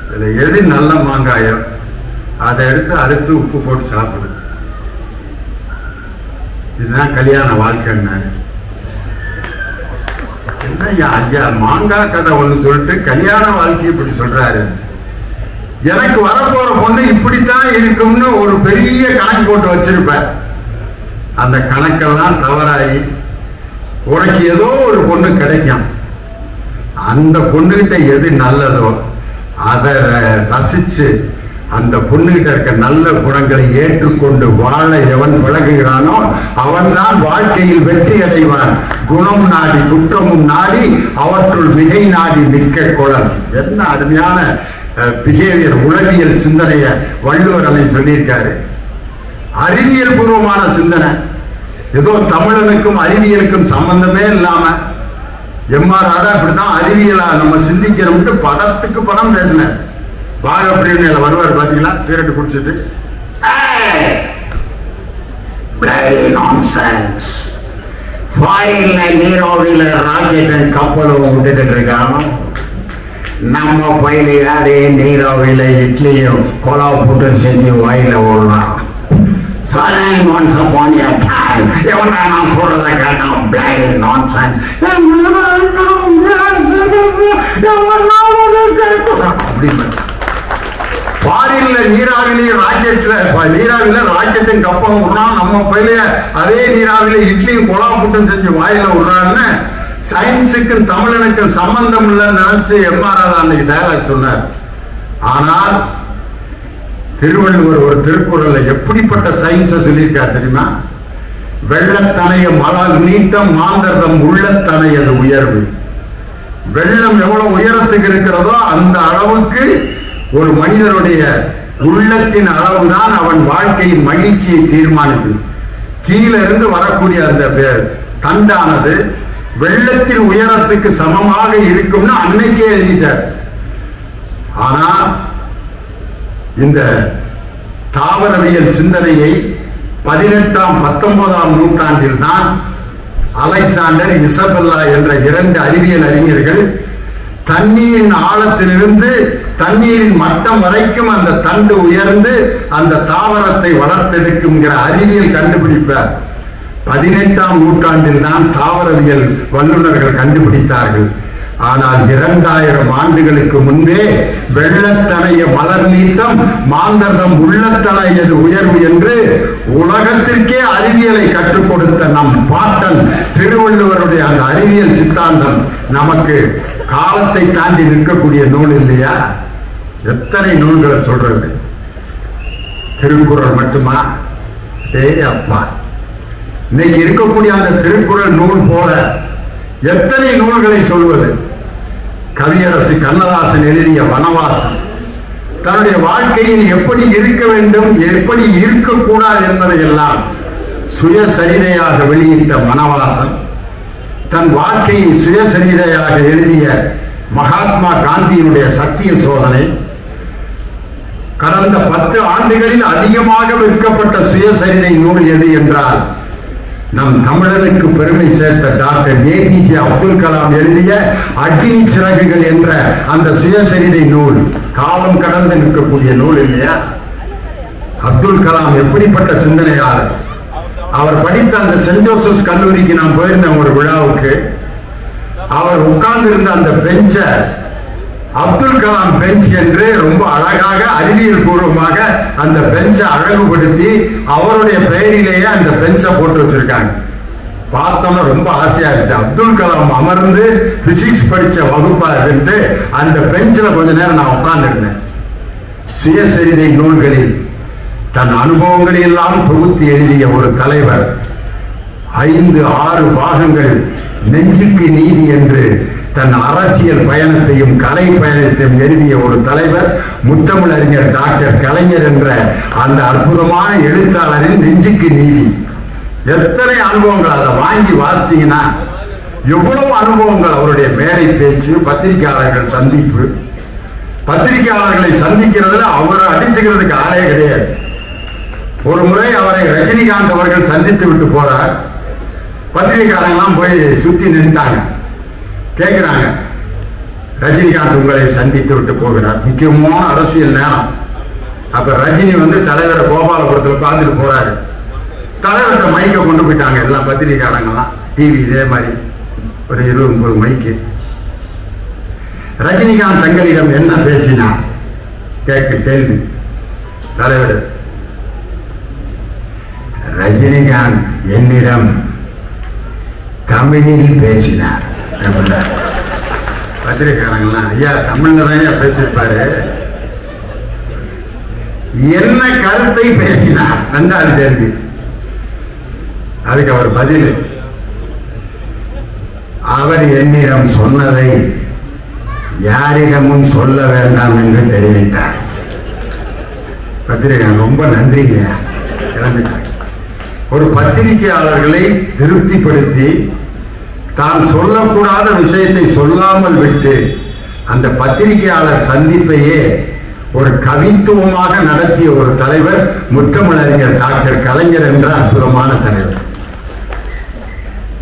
இதுல எது நல்ல மாங்காயோ அதை எடுத்து அறுத்து உப்பு போட்டு சாப்பிடுது. இதுதான் கல்யாண வாழ்க்கைன்னாரு. என்ன ஐயா மாங்காய் கதை ஒண்ணு சொல்லிட்டு கல்யாண வாழ்க்கை இப்படி சொல்றாரு. எனக்கு வரப்போற பொண்ணு இப்படித்தான் இருக்கும்னு ஒரு பெரிய கணக்கு போட்டு வச்சிருப்பேன். அந்த கணக்கெல்லாம் தவறாகி உனக்கு ஏதோ ஒரு பொண்ணு கிடைக்கும். அந்த பொண்ணுகிட்ட எது நல்லதோ அதை ரசிச்சு அந்த பொண்ணுகிட்ட இருக்க நல்ல குணங்களை ஏற்றுக்கொண்டு வாழ எவன் பழகுகிறானோ அவன் தான் வாழ்க்கையில் வெற்றி அடைவான். குணம் நாடி குற்றமும் நாடி அவற்றுள் மிகை நாடி மிக்க குழல். என்ன அருமையான பிஹேவியர், உளவியல் சிந்தனைய வள்ளுவர் அன்னை சொல்லியிருக்காரு. அறிவியல் பூர்வமான சிந்தனை. ஏதோ தமிழனுக்கும் அறிவியலுக்கும் சம்பந்தமே இல்லாம எம்ஆர் ராதா இப்படிதான் அறிவியலா நம்ம சிந்திக்கிறோம்ட்டு படத்துக்கு படம் பேசினார். பாகப்பிரிவினையில வருவார் பாத்தீங்களா, சிகரெட்டு குடிச்சிட்டு நீரோவில ராக்கெட் கப்பலும் விட்டுக்கிட்டு இருக்கான். நம்ம பயில அதே நீரோவில இட்லியும் கொலா புட்டு செஞ்சு வாயில ஓடலாம். Saying once upon a time, everyone I'm for the kind of bloody nonsense. அப்படின்னு பாரின்ல நீராவிலையும் ராக்கெட்ல நீராவில ராக்கெட்டும் கப்பம் விடுறான், நம்ம பயில அதே நீராவில இட்லியும் கொலா புட்டும் செஞ்சு வாயில விடுறான்னு சயின்ஸுக்கும் தமிழனுக்கும் சம்பந்தம் இல்லைன்னு நினைச்சு எம்ஆர் அன்னைக்கு டயலாக் சொன்னார். ஆனால் திருவள்ளுவர் ஒரு திருக்குறள்ல எப்படிப்பட்ட சயின்ஸை சொல்லியிருக்கார் தெரியுமா? வெள்ளத்தனைய மலர் நீட்டம் மாந்தர்தம் உள்ளத்தனையது உயர்வு. வெள்ளம் எவ்வளவு உயரத்துக்கு இருக்கிறதோ அந்த அளவுக்கு ஒரு மனிதனுடைய உள்ளத்தின் அளவுதான் அவன் வாழ்க்கையின் மகிழ்ச்சியை தீர்மானிக்கும். கீழே இருந்து வரக்கூடிய அந்த தண்டானது வெள்ளத்தின் உயரத்துக்கு சமமாக இருக்கும்னு அன்னைக்கே எழுதிட்டார். ஆனா இந்த தாவரவியல் சிந்தனையை 18ஆம் 19ஆம் நூற்றாண்டில் தான் அலெக்சாண்டர், இசபெல்லா என்ற 2 அறிவியல் அறிஞர்கள் தண்ணீரின் ஆழத்திலிருந்து தண்ணீரின் மட்டம் வரைக்கும் அந்த தண்டு உயர்ந்து அந்த தாவரத்தை வளர்த்தெடுக்கும்ங்கிற அறிவியல் கண்டுபிடிப்பார் 18ஆம் நூற்றாண்டில் தான் தாவரவியல் வல்லுநர்கள் கண்டுபிடித்தார்கள். ஆனால் 2000 ஆண்டுகளுக்கு முன்பே வெள்ளத்தனைய மலர் நீட்டம் மாந்தர்தம் உள்ளத்தனையது உயர்வு என்று உலகத்திற்கே அறிவியலை கற்றுக் கொடுத்த நம் பாட்டன் திருவள்ளுவருடைய அந்த அறிவியல் சித்தாந்தம் நமக்கு காலத்தை தாண்டி நிற்கக்கூடிய நூல் இல்லையா? எத்தனை நூல்களை சொல்றது? திருக்குறள் மட்டுமா? அப்பா, இன்னைக்கு இருக்கக்கூடிய அந்த திருக்குறள் நூல் போல எத்தனை நூல்களை சொல்வது? கவியரசு கண்ணதாசன் எழுதிய வனவாசம் தன்னுடைய வாழ்க்கையில் எப்படி இருக்க வேண்டும், எப்படி இருக்கக்கூடாது என்பதை எல்லாம் சுயசரிதையாக வெளியிட்ட வனவாசம், தன் வாழ்க்கையை சுயசரிதையாக எழுதிய மகாத்மா காந்தியினுடைய சத்திய சோதனை, கடந்த 10 ஆண்டுகளில் அதிகமாக விற்கப்பட்ட சுயசரிதை நூல் எது என்றால் நம் தமிழனுக்கு பெருமை சேர்த்த டாக்டர் APJ அப்துல் கலாம் எழுதிய அக்னி சிறகுகள் என்ற அந்த சுயசரிதை நூல் காலம் கடந்து நிற்கக்கூடிய நூல் இல்லையா? அப்துல் கலாம் எப்படிப்பட்ட சிந்தனையாளர்! அவர் படித்த அந்த சென்ட் ஜோசப்ஸ் கல்லூரிக்கு நான் போயிருந்தேன் ஒரு விழாவுக்கு. அவர் உட்கார்ந்து இருந்த அந்த பெஞ்ச அப்துல் கலாம் பெஞ்ச் என்று ரொம்ப அழகாக அறிவியல் பூர்வமாக அந்த பெஞ்சை அழகுபடுத்தி அவருடைய பெயரிலேயே அந்த பெஞ்சை போட்டு வச்சிருக்காங்க. பார்த்தோம்னா ரொம்ப ஆசையா இருந்துச்சு. அப்துல் கலாம் அமர்ந்து பிசிக்ஸ் படிச்ச வகுப்பா இருந்து அந்த பெஞ்சில் கொஞ்ச நேரம் நான் உட்கார்ந்துருந்தேன். சுயசரிதை நூல்களில் தன் அனுபவங்களை எல்லாம் தொகுத்து எழுதிய ஒரு தலைவர், 5-6 பாகங்கள் நெஞ்சுக்கு நீதி என்று தன் அரசியல் பயணத்தையும் கலை பயணத்தையும் எழுதிய ஒரு தலைவர் முத்தமிழறிஞர் டாக்டர் கலைஞர் என்ற அந்த அற்புதமான எழுத்தாளரின் நெஞ்சுக்கு நீதி. எத்தனை அனுபவங்கள்! அதை வாங்கி வாசித்தீங்கன்னா எவ்வளவு அனுபவங்கள்! அவருடைய மேடை பேச்சு, பத்திரிகையாளர்கள் சந்திப்பு, பத்திரிகையாளர்களை சந்திக்கிறதுல அவரை அடிச்சுக்கிறதுக்கு ஆளே கிடையாது. ஒரு முறை அவரை ரஜினிகாந்த் அவர்கள் சந்தித்து விட்டு போறார். பத்திரிகையாளர்கள்லாம் போய் சுத்தி நின்றாங்க. கேட்கிறாங்க, ரஜினிகாந்த் உங்களை சந்தித்து விட்டு போகிறார், முக்கியமான அரசியல் நேரம். அப்ப ரஜினி தலைவரை கோபாலபுரத்தில் பார்த்துட்டு போறாரு. தலைவர்கிட்ட மைக்கை கொண்டு போயிட்டாங்க எல்லாம் பத்திரிகையாளங்கள்லாம். டிவி இதே மாதிரி ஒரு 20-30 மைக்கு. ரஜினிகாந்த் தங்களிடம் என்ன பேசினார் கேள்வி. தலைவர், ரஜினிகாந்த் என்னிடம் தமிழில் பேசினார். பத்திரிகையாளங்கள்லாம், ஐயா தமிழ்ல தான் பேசியிருப்பாரு, என்ன கருத்தை பேசினார்? 2வது கேள்வி. அதுக்கு அவர் பதில், அவர் என்னிடம் சொன்னதை யாரிடமும் சொல்ல வேண்டாம் என்று தெரிவித்தார். பத்திரிகை ரொம்ப நன்றிங்க, கிளம்பிட்டார். ஒரு பத்திரிகையாளர்களை திருப்திப்படுத்தி தான் சொல்லக்கூடாத விஷயத்தை சொல்லாமல் விட்டு அந்த பத்திரிகையாளர் சந்திப்பையே ஒரு கவித்துவமாக நடத்திய ஒரு தலைவர் முத்தமிழறிஞர் டாக்டர் கலைஞர் என்ற அற்புதமான தலைவர்.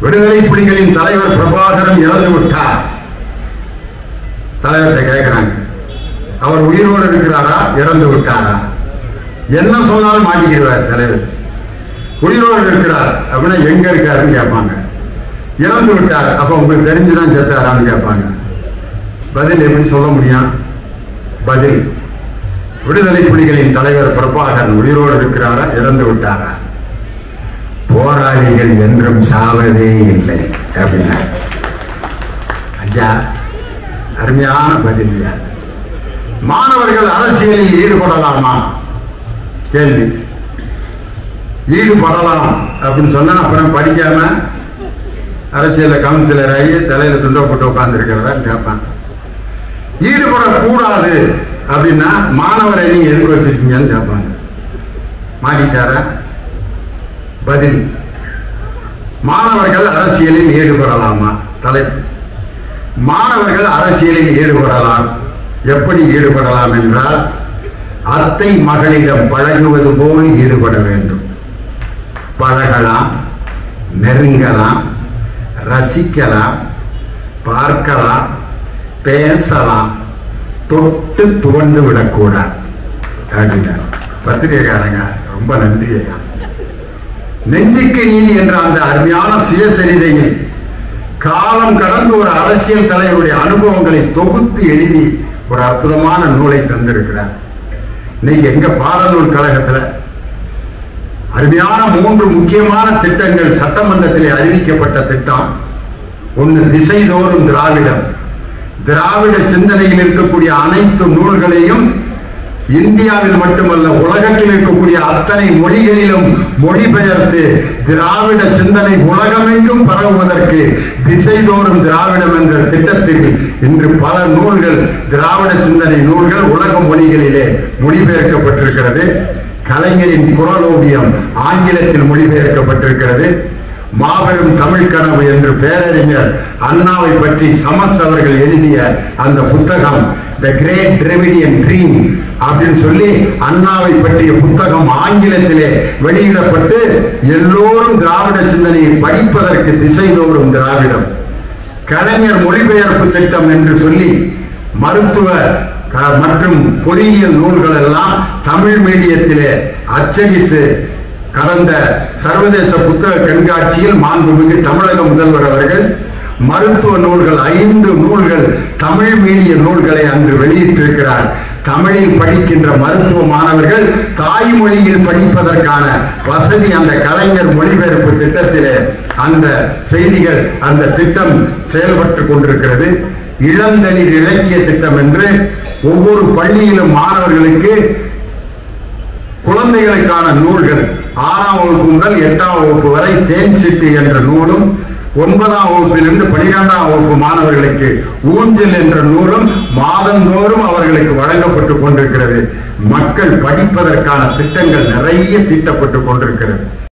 விடுதலை புலிகளின் தலைவர் பிரபாகரன் இறந்து விட்டார். தலைவர்கிட்ட கேட்கிறாங்க, அவர் உயிரோடு இருக்கிறாரா இறந்து விட்டாரா? என்ன சொன்னாலும் மாட்டிக்கிறார் தலைவர். உயிரோடு இருக்கிறார் அப்படின்னா எங்க இருக்காருன்னு கேட்பாங்க. இறந்து விட்டார், அப்ப உங்களுக்கு தெரிஞ்சுதான் செத்தாரான்னு கேட்பாங்க. பதில் எப்படி சொல்ல முடியும்? பதில், விடுதலை புலிகளின் தலைவர் பிரபாகரன் உயிரோடு இருக்கிறாரா, இறந்து விட்டாரா? போராளிகள் என்றும் சாவதே இல்லை அப்படின்னா. ஐயா, அருமையான பதில். மாணவர்கள் அரசியலில் ஈடுபடலாமா? கேள்வி. ஈடுபடலாம் அப்படின்னு சொன்னா அப்புறம் படிக்காம அரசியல கவுன்சிலர் ஆகி தலையில துண்ட போட்டு உட்கார்ந்து இருக்கிறதா கேட்பான். ஈடுபடக்கூடாது அப்படின்னா மாணவரை நீங்க எதுக்கு வச்சிருக்கீங்கன்னு கேட்பாங்க. மாட்டிட்டாரா? பதில், மாணவர்கள் அரசியலில் ஈடுபடலாமா? தலைப்பு, மாணவர்கள் அரசியலில் ஈடுபடலாம். எப்படி ஈடுபடலாம் என்றால், அத்தை மகளிடம் பழகுவது போல் ஈடுபட வேண்டும். பழகலாம், நெருங்கலாம், ரசிக்கலாம், பார்க்கலாம், பேசலாம், தொட்டு துவண்டு விடக்கூடாது அப்படின்னார். பத்திரிகைக்காரங்க ரொம்ப நன்றி ஐயா. நெஞ்சுக்கு நீதி என்ற அந்த அருமையான சுயசரிதையில் காலம் கடந்து ஒரு அரசியல் தலைவருடைய அனுபவங்களை தொகுத்து எழுதி ஒரு அற்புதமான நூலை தந்திருக்கிறார். இன்னைக்கு எங்க பாடநூல் கழகத்துல அருமையான 3 முக்கியமான திட்டங்கள் சட்டமன்றத்திலே அறிவிக்கப்பட்ட திட்டம். ஒன்று, திசைதோறும் திராவிடம். திராவிட சிந்தனையில் இருக்கக்கூடிய அனைத்து நூல்களையும் இந்தியாவில் மட்டுமல்ல உலகத்தில் இருக்கக்கூடிய அத்தனை மொழிகளிலும் மொழிபெயர்த்து திராவிட சிந்தனை உலகமெங்கும் பரவுவதற்கு திசைதோறும் திராவிடம் என்ற திட்டத்தில் இன்று பல நூல்கள், திராவிட சிந்தனை நூல்கள் உலக மொழிகளிலே மொழிபெயர்க்கப்பட்டிருக்கிறது. கலைஞரின் குரலோவியம் ஆங்கிலத்தில் மொழிபெயர்க்கப்பட்டிருக்கிறது. மாபெரும் தமிழ் கனவு என்று பேரறிஞர் அண்ணாவை பற்றி சமஸ் அவர்கள் எழுதிய அந்த புத்தகம் தி கிரேட் டிராவிடியன் ட்ரீம் அப்படின்னு சொல்லி அண்ணாவை பற்றிய புத்தகம் ஆங்கிலத்திலே வெளியிடப்பட்டு எல்லோரும் திராவிட சிந்தனையை படிப்பதற்கு திசைதோறும் திராவிடம். கலைஞர் மொழிபெயர்ப்பு திட்டம் என்று சொல்லி மருத்துவ மற்றும் பொறியியல் நூல்கள் எல்லாம் தமிழ் மீடியத்திலே அச்சடித்து கடந்த சர்வதேச புத்தக கண்காட்சியில் மாண்புமிகு தமிழக முதல்வர் அவர்கள் மருத்துவ நூல்கள் 5 நூல்கள் தமிழ் மீடிய நூல்களை அன்று வெளியிட்டிருக்கிறார். தமிழில் படிக்கின்ற மருத்துவ மாணவர்கள் தாய்மொழியில் படிப்பதற்கான வசதி அந்த கலைஞர் மொழிபெயர்ப்பு திட்டத்திலே அந்த செய்திகள், அந்த திட்டம் செயல்பட்டு கொண்டிருக்கிறது. இளந்தளிர் இலக்கிய திட்டம் என்று ஒவ்வொரு பள்ளியிலும் மாணவர்களுக்கு குழந்தைகளுக்கான நூல்கள் 6ஆம் வகுப்பு முதல் 8ஆம் வகுப்பு வரை தேன் சிட்டு என்ற நூலும், 9ஆம் வகுப்பிலிருந்து 12ஆம் வகுப்பு மாணவர்களுக்கு ஊஞ்சல் என்ற நூலும் மாதந்தோறும் அவர்களுக்கு வழங்கப்பட்டு கொண்டிருக்கிறது. மக்கள் படிப்பதற்கான திட்டங்கள் நிறைய தீட்டப்பட்டு கொண்டிருக்கிறது.